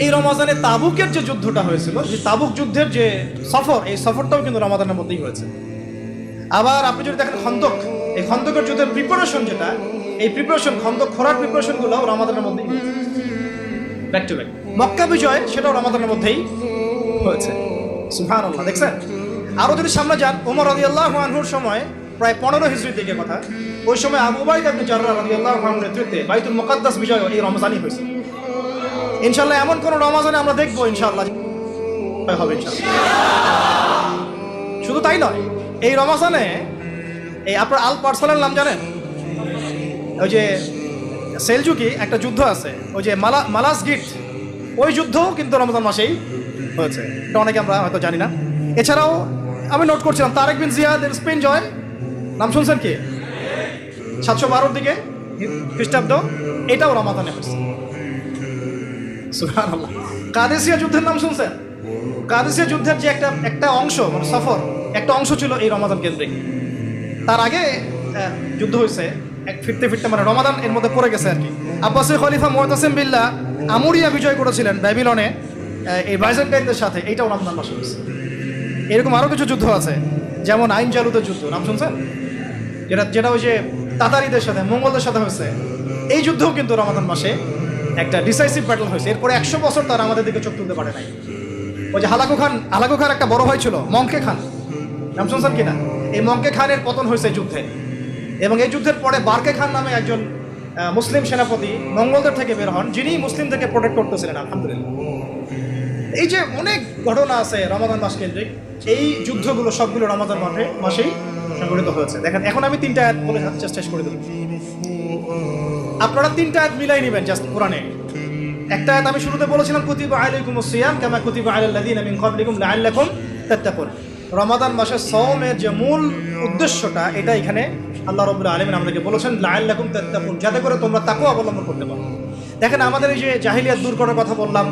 এই রমাদানে তাবুকের যে যুদ্ধটা হয়েছিল, যে তাবুক যুদ্ধের যে সফর, এই সফরটাও কিন্তু রমাদানের মধ্যেই হয়েছে। আবার আপনি যদি দেখেন খন্দক, এই খন্দকের যুদ্ধের প্রিপারেশন যেটা, এই প্রিপারেশন, খন্দক খোঁড়ার প্রিপারেশন গুলো রমাদানের মধ্যেই ব্যাক টু ব্যাক। মক্কা বিজয়, সেটাও রমাদানের মধ্যেই হয়েছে। সুবহানাল্লাহ। দেখছেন? আরো যদি সামনে যান, ওমর রাদিয়াল্লাহু আনহুর সময়, প্রায় 15 হিজরির দিকে কথা, ওই সময় আবু উবাইদা ইবনে জাররাহ রাদিয়াল্লাহু আনহুর নেতৃত্বে বাইতুল মুকাদ্দাস বিজয় এই রমজানই হয়েছে। ইনশাআল্লাহ এমন কোন রমাজানে আমরা দেখবো ইনশাআল্লাহ হবে ইনশাআল্লাহ। শুধু তাই নয়, এই রমাজানে এই আপনার আল পারসালের নাম জানেন? ওই যে সেলজুকি একটা যুদ্ধ আছে, ওই যে মালাসগিট, ওই যুদ্ধও কিন্তু রমজান মাসেই হয়েছে। এটা অনেকে আমরা হয়তো জানি না। এছাড়াও আমি নোট করছিলাম, তারেক বিন জিয়াদের স্পেন জয়, নাম শুনছেন কি? 712 দিকে খ্রিস্টাব্দ, এটাও রমাদানে হয়েছে। সুবহানাল্লাহ। কাদেসিয়া যুদ্ধের নাম শুনছেন? কাদেসিয়া যুদ্ধের যে একটা অংশ, মানে সফর, একটা অংশ ছিল এই রমাদান কেন্দ্রিক। তার আগে যুদ্ধ হয়েছে, ফিরতে ফিরতে মানে রমাদান এর মধ্যে পড়ে গেছে আর কি। আব্বাসী খলিফা মুতাসিম বিল্লাহ আমুরিয়া বিজয় করেছিলেন ব্যাবিলনে এই বাইজেন্টাইনদের সাথে, এইটাও রমজান মাসে হয়েছে। এরকম আরো কিছু যুদ্ধ আছে, যেমন আইন জালুদের যুদ্ধ, নাম শুনছেন? যেটা ওই যে তাতারিদের সাথে, মঙ্গলদের সাথে হয়েছে। এই যুদ্ধও কিন্তু রমাদান মাসে একটা ডিসাইসিভ ব্যাটল হয়েছে। এরপরে 100 বছর তারা আমাদের দিকে চোখ তুলতে পারে নাই। ওই যে হালাকু খান একটা বড় ভাই ছিল, মঙ্কে খান, নাম শুনছেন কিনা? এই মঙ্কে খানের পতন হয়েছে যুদ্ধে, এবং এই যুদ্ধের পরে বারকে খান নামে একজন মুসলিম সেনাপতি মঙ্গলদের থেকে বের হন, যিনি মুসলিম থেকে প্রোটেক্ট করতেছিলেন। আলহামদুলিল্লাহ। এই যে অনেক ঘটনা আছে রমাদান মাস কেন্দ্রিক, এই যুদ্ধগুলো সবগুলো রমাদান মাসেই সংঘটিত হয়েছে। দেখেন, এখন আমি 3টা আয়াত বলে চেষ্টা করে দেব, আপনারা 3টা আয়াত মিলাই নেবেন জাস্ট কোরআনে। একটা আয়াত আমি শুরুতে বলেছিলাম, কুতিবা আলাইকুমুস সিয়াম কামা কুতিবা আলাল লাযিনা মিন ক্বাবলিকুম লাআল্লাকুম তাত্তাকুন। রমাদান মাসের সওমের যে মূল উদ্দেশ্যটা, এটা এখানে আল্লাহ রাব্বুল আলামিন আমাদেরকে বলেছেন লাআল্লাকুম তাত্তাকুন, যাতে করে তোমরা তাকওয়া অবলম্বন করতে পারো। দেখেন, আমাদের এই যে জাহিলিয়াত দূর করার কথা বললাম,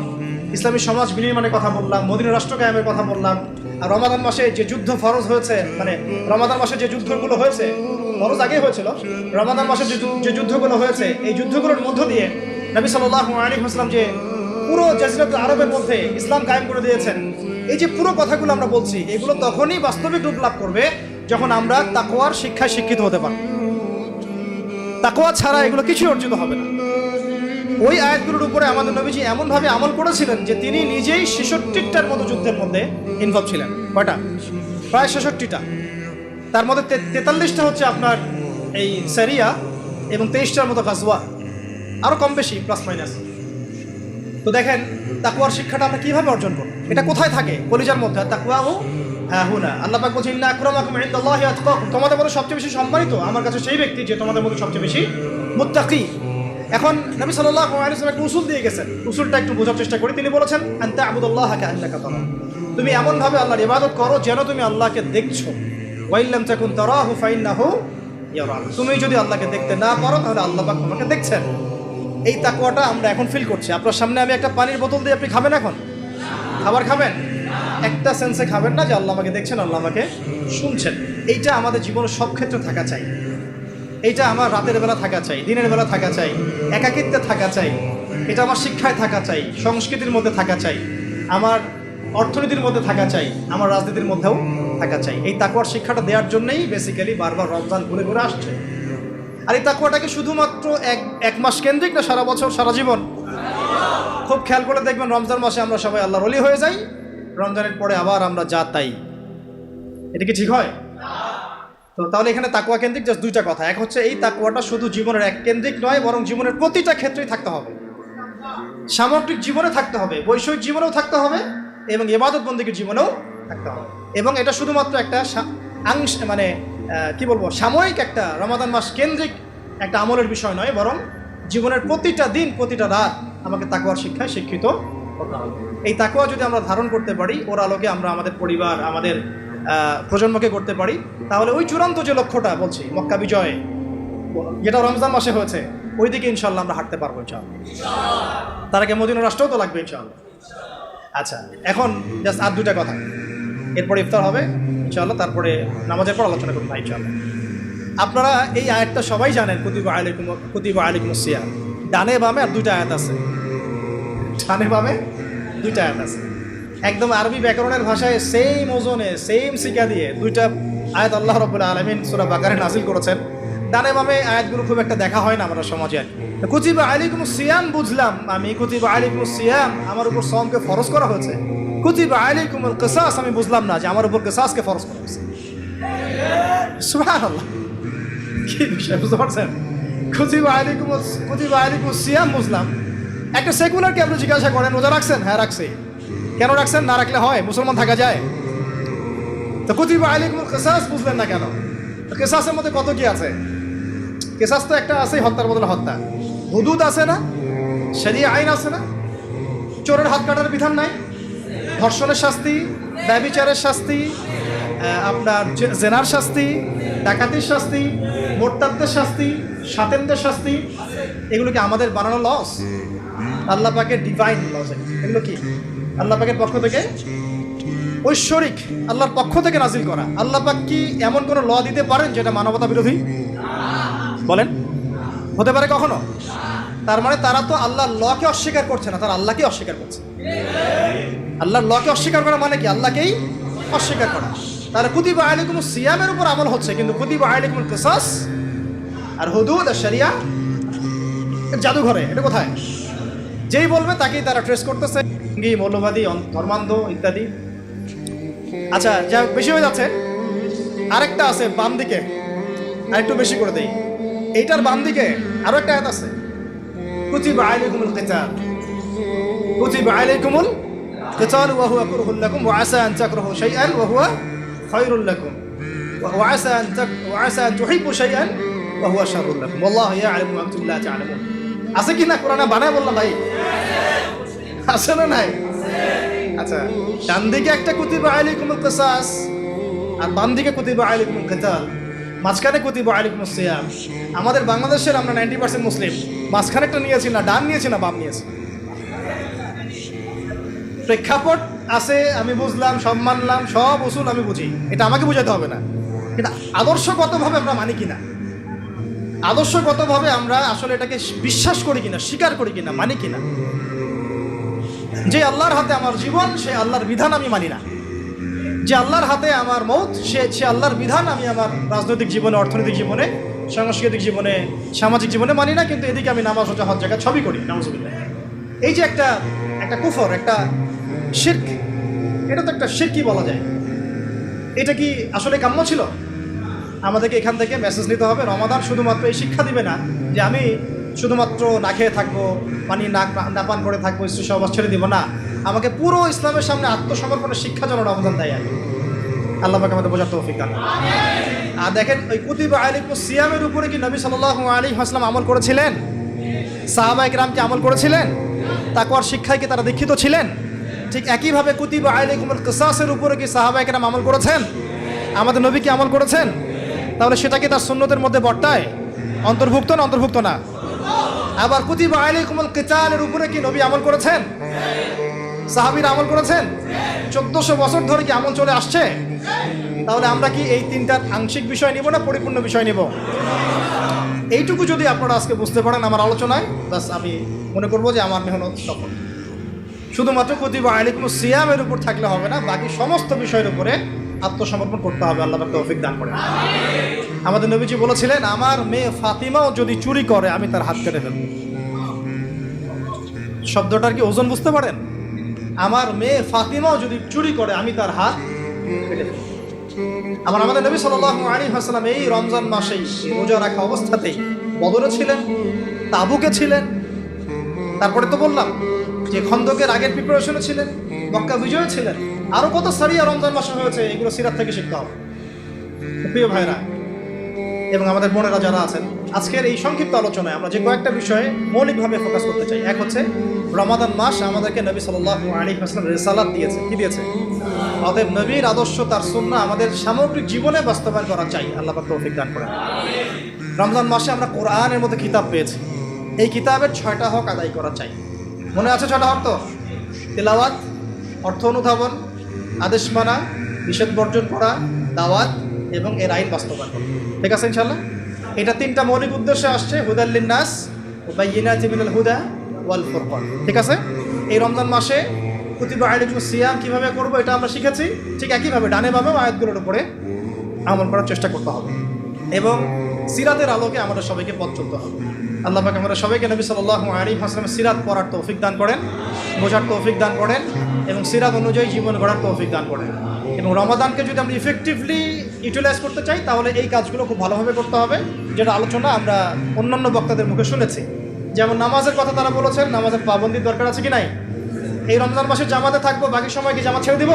ইসলামী সমাজ বিনির্মাণের কথা বললাম, মদিনা রাষ্ট্র কায়েমের কথা বললাম, আর রমাদান মাসে যে যুদ্ধ ফরজ হয়েছে, মানে রমাদান মাসে যে যুদ্ধগুলো হয়েছে, ফরজ আগেই হয়েছিল, রমাদান মাসে যে যুদ্ধগুলো হয়েছে, এই যুদ্ধগুলোর মধ্য দিয়ে নবী সাল্লাল্লাহু আলাইহি ওয়াসাল্লাম যে পুরো জাজিরাতুল আরবের মধ্যে ইসলাম কায়েম করে দিয়েছেন, এই যে পুরো কথাগুলো আমরা বলছি, এগুলো তখনই বাস্তবিক রূপ লাভ করবে যখন আমরা তাকওয়ার শিক্ষায় শিক্ষিত হতে পারব। তাকওয়া ছাড়া এগুলো কিছুই অর্জিত হবে না। ওই আয়াতগুলোর উপরে আমাদের নবীজি এমনভাবে আমল করেছিলেন যে তিনি নিজেই 66টার মতো যুদ্ধের মধ্যে ইনভলভ ছিলেন। কয়টা? প্রায় 66টা। তার মধ্যে 43টা হচ্ছে আপনার এই সারিয়া, এবং 23টার মতো গাজওয়া, আরো কম বেশি প্লাস মাইনাস। তো দেখেন, তাকওয়ার শিক্ষাটা আমরা কিভাবে অর্জন করব? এটা কোথায় থাকে? কলিজার মধ্যে। তাকওয়াহু হাহুনা। আল্লাহ পাক বলেছেন, ইন্না আকরামাকুম ইনদাল্লাহি আতকাকুম, তোমাদের মধ্যে সবচেয়ে বেশি সম্মানিত আমার কাছে সেই ব্যক্তি যে তোমাদের মধ্যে সবচেয়ে বেশি মুত্তাকি। এখন নবী সাল্লাল্লাহু আলাইহি ওয়াসাল্লাম একটা উসুল দিয়ে গেছেন, উসুলটা একটু বোঝার চেষ্টা করি। তিনি বলেছেন, আনতা আবুদুল্লাহ কাআন্নাকা তারা, তুমি এমন ভাবে আল্লাহর ইবাদত করো যেন তুমি আল্লাহকে দেখছো। ওয়া ইল্লাম তাকুন তারাহু ফাইন্নাহু ইয়ারাক, তুমি যদি আল্লাহকে দেখতে না পারো তাহলে আল্লাহ পাক তোমাকে দেখছেন। এই তাকওয়াটা আমরা এখন ফিল করছি। আপনার সামনে আমি একটা পানির বোতল দিয়ে, আপনি খাবেন এখন? খাবার খাবেন, একটা সেন্সে খাবেন না যে আল্লাহ আমাকে দেখছেন, আল্লাহ আমাকে শুনছেন। এইটা আমাদের জীবনের সব ক্ষেত্রে থাকা চাই। এইটা আমার রাতের বেলা থাকা চাই, দিনের বেলা থাকা চাই, একাকিত্বে থাকা চাই, এটা আমার শিক্ষায় থাকা চাই, সংস্কৃতির মধ্যে থাকা চাই, আমার অর্থনীতির মধ্যে থাকা চাই, আমার রাজনীতির মধ্যেও থাকা চাই। এই তাকওয়ার শিক্ষাটা দেওয়ার জন্যই বেসিক্যালি বারবার রমজান ঘুরে ঘুরে আসছে। আর এই তাকওয়াটাকে শুধুমাত্র এক মাস কেন্দ্রিক না, সারা বছর সারা জীবন। খুব খেয়াল করে দেখবেন রমজান মাসে আমরা সবাই আল্লাহর ওলি হয়ে যাই, রমজানের পরে আবার আমরা যা তাই। এটা কি ঠিক হয়? তো তাহলে এখানে তাকওয়া কেন্দ্রিক জাস্ট দুইটা কথা। এক হচ্ছে এই তাকওয়াটা শুধু জীবনের এক কেন্দ্রিক নয়, বরং জীবনের প্রতিটা ক্ষেত্রেই থাকতে হবে। সামগ্রিক জীবনে থাকতে হবে, বৈষয়িক জীবনেও থাকতে হবে, এবং ইবাদত বন্দেগীর জীবনেও থাকতে হবে। এবং এটা শুধুমাত্র একটা কি বলবো, সাময়িক একটা রমাদান মাস কেন্দ্রিক একটা আমলের বিষয় নয়, বরং জীবনের প্রতিটা দিন, প্রতিটা রাত আমাকে তাকওয়ার শিক্ষায় শিক্ষিত করতে হবে। এই তাকওয়া যদি আমরা ধারণ করতে পারি, ওর আলোকে আমরা আমাদের পরিবার, আমাদের প্রজন্মকে করতে পারি, তাহলে ওই চূড়ান্ত যে লক্ষ্যটা বলছি মক্কা বিজয়, যেটা রমজান মাসে হয়েছে, ওই দিকে ইনশাল্লাহ আমরা হাঁটতে পারবো ইনশাআল্লাহ। তার আগে মদিনা রাষ্ট্রও তো লাগবে ইনশাআল্লাহ। আচ্ছা, এখন জাস্ট আর দুটা কথা, এরপর ইফতার হবে ইনশাআল্লাহ, তারপরে নামাজের পর আলোচনা করবো ইনশাআল্লাহ। আপনারা এই আয়াতটা সবাই জানেন, কুতিবা আলাইকুমুস সিয়াম। ডানে বামে আর দুইটা আয়াত আছে, ডানে বামে দুইটা আয়াত আছে। একদম আরবি ব্যাকরণের ভাষায় সেম ওজনে, সেম সিকা দিয়ে দুইটা আয়াত আল্লাহ রাব্বুল আলামিন সূরা বাকারায় নাযিল করেছেন। ডানে বামে আয়াতগুলো খুব একটা দেখা হয় না আমাদের সমাজে। কুতিবা আলাইকুমুস সিয়াম বুঝলাম আমি, কুতিবা আলাইকুমুস সিয়াম আমার উপর সওমকে ফরজ করা হয়েছে। কুতিবা আলাইকুমুল কিসাস আমি বুঝলাম না যে আমার উপর কিসাসকে ফরজ করা হয়েছে। সুবহানাল্লাহ, কি বিষয় বুঝতে পারছেন? কুতিবা আলাইকুমুস সিয়াম বুঝলাম। একটা সেকুলারকে আপনি জিজ্ঞাসা করেন, রোজা রাখছেন? হ্যাঁ রাখছি। কেন রাখছেন? না রাখলে হয়, মুসলমান থাকা যায়? তো কুতিবা আলাইকুমুল কিসাস বুঝলেন না কেন? কিসাসের মধ্যে কত কি আছে? কিসাস তো একটা আছে, হত্যার বদলে হত্যা। হুদুদ আছে না, শরিয়া আইন আছে না? চোরের হাত কাটার বিধান নাই? ধর্ষণের শাস্তি, ব্যভিচারের শাস্তি, আপনার জেনার শাস্তি, ডাকাতির শাস্তি, মোরতাদদের শাস্তি, শাতেমদের শাস্তি, এগুলো কি আমাদের বানানো লস? আল্লাহ পাকের ডিভাইন লস। এগুলো কি আল্লাহ পাকের পক্ষ থেকে ঐশ্বরিক, আল্লাহর পক্ষ থেকে নাজিল করা। আল্লাহ পাক কি এমন কোনো ল দিতে পারেন যেটা মানবতা বিরোধী? বলেন, হতে পারে কখনো? তার মানে তারা তো আল্লাহর লকে অস্বীকার করছে না, তারা আল্লাহকে অস্বীকার করছে। আল্লাহর লকে অস্বীকার করা মানে কি? আল্লাহকেই অস্বীকার করা। তাহলে কুতিবা আলাইকুমুস সিয়ামের উপর আমল হচ্ছে, কিন্তু কুতিবা আলাইকুমুল কিসাস আর হুদুদ আর শরিয়া জাদুঘরে, এটা কোথায়? যেই বলবে তাকেই তারা ট্রেস করতেছে, মৌলবাদী, ধর্মান্ধ ইত্যাদি। আচ্ছা, যা বেশি হয়ে যাচ্ছে, আরেকটা আছে বাম দিকে, আরেকটু বেশি করে দেই। এইটার বাম দিকে আরো একটা আয়াত আছে, কুতিবা আলাইকুমুল কিতাল, কুতিবা আলাইকুমুল কিতাল ওয়া হুয়া কুরহুল লাকুম ওয়া আসা আন তাকরাহু শাইআন ওয়া হুয়া খায়রুল লাকুম ওয়া আসা আন তুহিব্বু শাইআন ওয়া হুয়া শাররুল লাকুম ওয়াল্লাহু ইয়া'লামু ওয়া আনতুম লা তা'লামুন। আছে কি না কোরআনে? বানায় বললাম ভাই, আছে না নাই? আচ্ছা, ডান দিকে একটা কুতিবা আলাইকুমুল কিসাস আর বাম দিকে কুতিবা আলাইকুমুল কিতাল, মাঝখানে কুতিবা আলাইকুমুস সিয়াম। আমাদের বাংলাদেশের আমরা 90% মুসলিম, মাঝখানেটা নিয়েছি না, ডান নিয়েছি না বাম নিয়েছি। প্রেক্ষাপট আছে, আমি বুঝলাম, সব মানলাম, সব উসুল আমি বুঝি, এটা আমাকে বুঝাতে হবে না। কিন্তু আদর্শগতভাবে আমরা মানি কিনা, আদর্শগতভাবে আমরা আসলে এটাকে বিশ্বাস করি কিনা, স্বীকার করি কিনা, মানি কিনা। যে আল্লাহর হাতে আমার জীবন, সে আল্লাহর বিধান আমি মানি না। যে আল্লাহর হাতে আমার মৌত, সে আল্লাহর বিধান আমি আমার রাজনৈতিক জীবনে, অর্থনৈতিক জীবনে, সাংস্কৃতিক জীবনে, সামাজিক জীবনে মানি না। কিন্তু এদিকে আমি নামাজ, রোজা, হজ, যাকাত সবই করি, নাউজুবিল্লাহ। এই যে একটা কুফর, একটা শিরক, এটা তো একটা শিরকই বলা যায়। এটা কি আসলে কাম্য ছিল? আমাদেরকে এখান থেকে মেসেজ নিতে হবে। রমাদান শুধুমাত্র এই শিক্ষা দিবে না যে আমি শুধুমাত্র না খেয়ে থাকবো, পানি না পান করে থাকবো, স্ত্রী সহবাস ছেড়ে দিব না। আমাকে পুরো ইসলামের সামনে আত্মসমর্পণের শিক্ষা যেন রমাদান দেয়। আল্লাহ পাক আমাদের বোঝার তৌফিক দান। আর দেখেন, ওই কুতিবা আলাইকুমুস সিয়ামের উপরে কি নবী সাল্লাল্লাহু আলাইহি ওয়াসাল্লাম আমল করেছিলেন? সাহাবায়ে কেরাম কি আমল করেছিলেন? তাকওয়ার শিক্ষায় কি তারা দীক্ষিত ছিলেন? ঠিক একইভাবে কুতিবা আলাইকুমুল কিসাসের উপরে কি সাহাবায়ে কেরাম আমল করেছেন? আমাদের নবী কি আমল করেছেন? তাহলে সেটা কি তার সুন্নতের মধ্যে বর্তায়? অন্তর্ভুক্ত না অন্তর্ভুক্ত না? আবার কুতিবা আলাইকুমুল কিতালের উপরে কি নবী আমল করেছেন? সাহাবীরা আমল করেছেন? 1400 বছর ধরে কি আমল চলে আসছে? তাহলে আমরা কি এই তিনটার আংশিক বিষয় নিব না পরিপূর্ণ বিষয় নিব? এইটুকু যদি আপনারা আজকে বুঝতে পারেন আমার আলোচনায়, বাস আমি মনে করবো যে আমার মেহনত সফল। শুধুমাত্র কুতিবা আলাইকুমুস সিয়ামের উপর থাকলে হবে না, বাকি সমস্ত বিষয়ের উপরে আত্মসমর্পণ করতে হবে। আল্লাহ পাক তৌফিক দান করেন। আমাদের নবীজি বলেছিলেন, আমার মেয়ে ফাতিমাও যদি চুরি করে আমি তার হাত কেটে ফেলব। শব্দটার কি ওজন বুঝতে পারেন? আমার মেয়ে ফাতিমাও যদি চুরি করে আমি তার হাত কেটে ফেলব। আবার আমাদের নবী সাল্লাল্লাহু আলাইহি ওয়াসাল্লাম এই রমজান মাসেই রোজা রাখা অবস্থাতেই বদরে ছিলেন, তাবুকে ছিলেন, তারপরে তো বললাম যে খন্দকের আগের প্রিপারেশনে ছিলেন, মক্কা বিজয়ে ছিলেন, আরো কত সারিয়া রমজান মাসে হয়েছে, এগুলো সিরাত থেকে শিখতে হবে প্রিয় ভাইরা এবং আমাদের বোনেরা যারা আছেন। আজকের এই সংক্ষিপ্ত আলোচনায় আমরা যে কয়েকটা বিষয়ে মৌলিকভাবে ফোকাস করতে চাই। এক হচ্ছে রমাদান মাস আমাদেরকে নবী সাল্লাল্লাহু আলাইহি ওয়াসাল্লাম রিসালাত দিয়েছে। কি দিয়েছে? অতএব নবীর আদর্শ, তার সুন্নাহ আমাদের সামগ্রিক জীবনে বাস্তবায়ন করা চাই। আল্লাহ পাক তৌফিক দান করেন। রমজান মাসে আমরা কোরআনের মধ্যে কিতাব পেয়েছি, এই কিতাবের 6টা হক আদায় করা চাই। মনে আছে 6টা হক? তো তিলাওয়াত, অর্থ অনুধাবন, আদেশ মানা, নিষেধ বর্জন করা, দাওয়াত এবং এর আইন বাস্তবায়ন করা। ঠিক আছে ইনশাআল্লাহ? এটা 3টা মৌলিক উদ্দেশ্যে আসছে, হুদাল লিন্নাস ওয়া বায়িনাতিন মিনাল হুদা ওয়াল ফুরকান। ঠিক আছে? এই রমজান মাসে কুতিবা আলাইকুমুস সিয়াম কিভাবে করব এটা আমরা শিখেছি। ঠিক একইভাবে ডানে বামে আয়াতগুলোর উপরে আমল করার চেষ্টা করতে হবে এবং সিরাতের আলোকে আমাদের সবাইকে পথ চলতে হবে। আল্লাহ পাক আমাদের সবাইকে নবী সাল্লাল্লাহু আলাইহি ওয়াসাল্লামের সিরাত পড়ার তৌফিক দান করেন, বোঝার তৌফিক দান করেন এবং সিরাত অনুযায়ী জীবন গড়ার তৌফিক দান করেন। এবং রমাদানকে যদি আমরা ইফেক্টিভলি ইউটিলাইজ করতে চাই তাহলে এই কাজগুলো খুব ভালোভাবে করতে হবে, যেটা আলোচনা আমরা অন্যান্য বক্তাদের মুখে শুনেছি। যেমন নামাজের কথা তারা বলেছেন, নামাজের পাবন্দির দরকার আছে কি নাই? এই রমজান মাসে জামাতে থাকবো, বাকি সময় কি জামাত ছেড়ে দিব?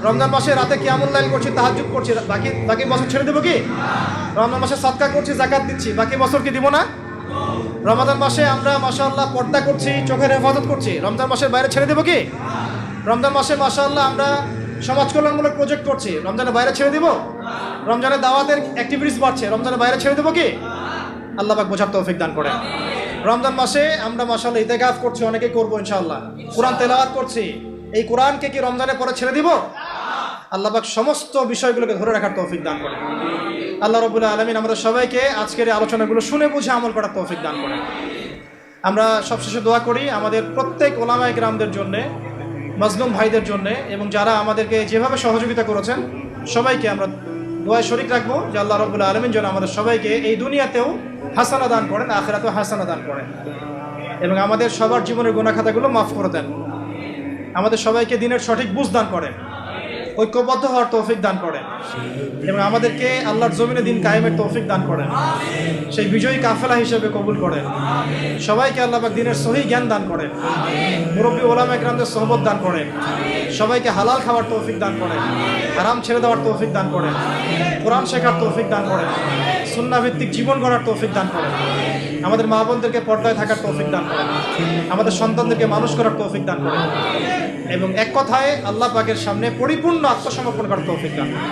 রমজান মাসে রাতে কিয়ামুল লাইল করছি, তাহাজ্জুদ করছি, বাকি বছর ছেড়ে দেবো কি? রমজান মাসে সাদকা করছি, যাকাত দিচ্ছি, বাকি বছর কি দিব না? রমাদান মাসে আমরা মাশাআল্লাহ পর্দা করছি, চোখের হেফাজত করছি, রমজান মাসের বাইরে ছেড়ে দেবো কি? রমজান মাসে মাশাআল্লাহ আমরা সমাজ কল্যাণমূলক প্রজেক্ট করছি, রমজানের বাইরে ছেড়ে দিব? রমজানের দাওয়াতের অ্যাক্টিভিটিস বাড়ছে, রমজানের বাইরে ছেড়ে দেবো কি? আল্লাহ পাক বোঝার তৌফিক দান করেন। রমজান মাসে আমরা মাশাআল্লাহ ইতিকাফ করছি, অনেকেই করবো ইনশাআল্লাহ, কোরআন তেলাওয়াত করছি, এই কোরআনকে কি রমজানের পরে ছেড়ে দিব? আল্লাহ পাক সমস্ত বিষয়গুলোকে ধরে রাখার তৌফিক দান করেন। আল্লাহ রাব্বুল আলামিন আমাদের সবাইকে আজকের এই আলোচনাগুলো শুনে বুঝে আমল করার তৌফিক দান করেন। আমরা সবশেষে দোয়া করি আমাদের প্রত্যেক ওলামায়ে কেরামদের জন্য, মাজলুম ভাইদের জন্য এবং যারা আমাদেরকে যেভাবে সহযোগিতা করেছেন সবাইকে আমরা দোয়ায় শরীক রাখবো যে আল্লাহ রাব্বুল আলামিন যেন আমাদের সবাইকে এই দুনিয়াতেও হাসানা দান করেন, আখিরাতেও হাসানা দান করেন এবং আমাদের সবার জীবনের গুনাহ খাতাগুলো মাফ করে দেন। আমাদের সবাইকে দিনের সঠিক বুঝ দান করেন, ঐক্যবদ্ধ হওয়ার তৌফিক দান করেন এবং আমাদেরকে আল্লাহর জমিনে দিন কায়েমের তৌফিক দান করেন, সেই বিজয়ী কাফেলা হিসেবে কবুল করেন। সবাইকে আল্লাহ পাক দিনের সহি জ্ঞান দান করেন, মুরব্বী ওলামায়ে কেরামদের সোহবত দান করেন, সবাইকে হালাল খাওয়ার তৌফিক দান করেন, হারাম ছেড়ে দেওয়ার তৌফিক দান করেন, কোরআন শেখার তৌফিক দান করেন, সুন্নাহ ভিত্তিক জীবন গড়ার তৌফিক দান করেন, আমাদের মা বোনদেরকে পর্দায় থাকার তৌফিক দান করেন, আমাদের সন্তানদেরকে মানুষ করার তৌফিক দান করেন এবং এক কথায় আল্লাহ পাকের সামনে পরিপূর্ণ আত্মসমর্পণ করার তৌফিক দান করেন।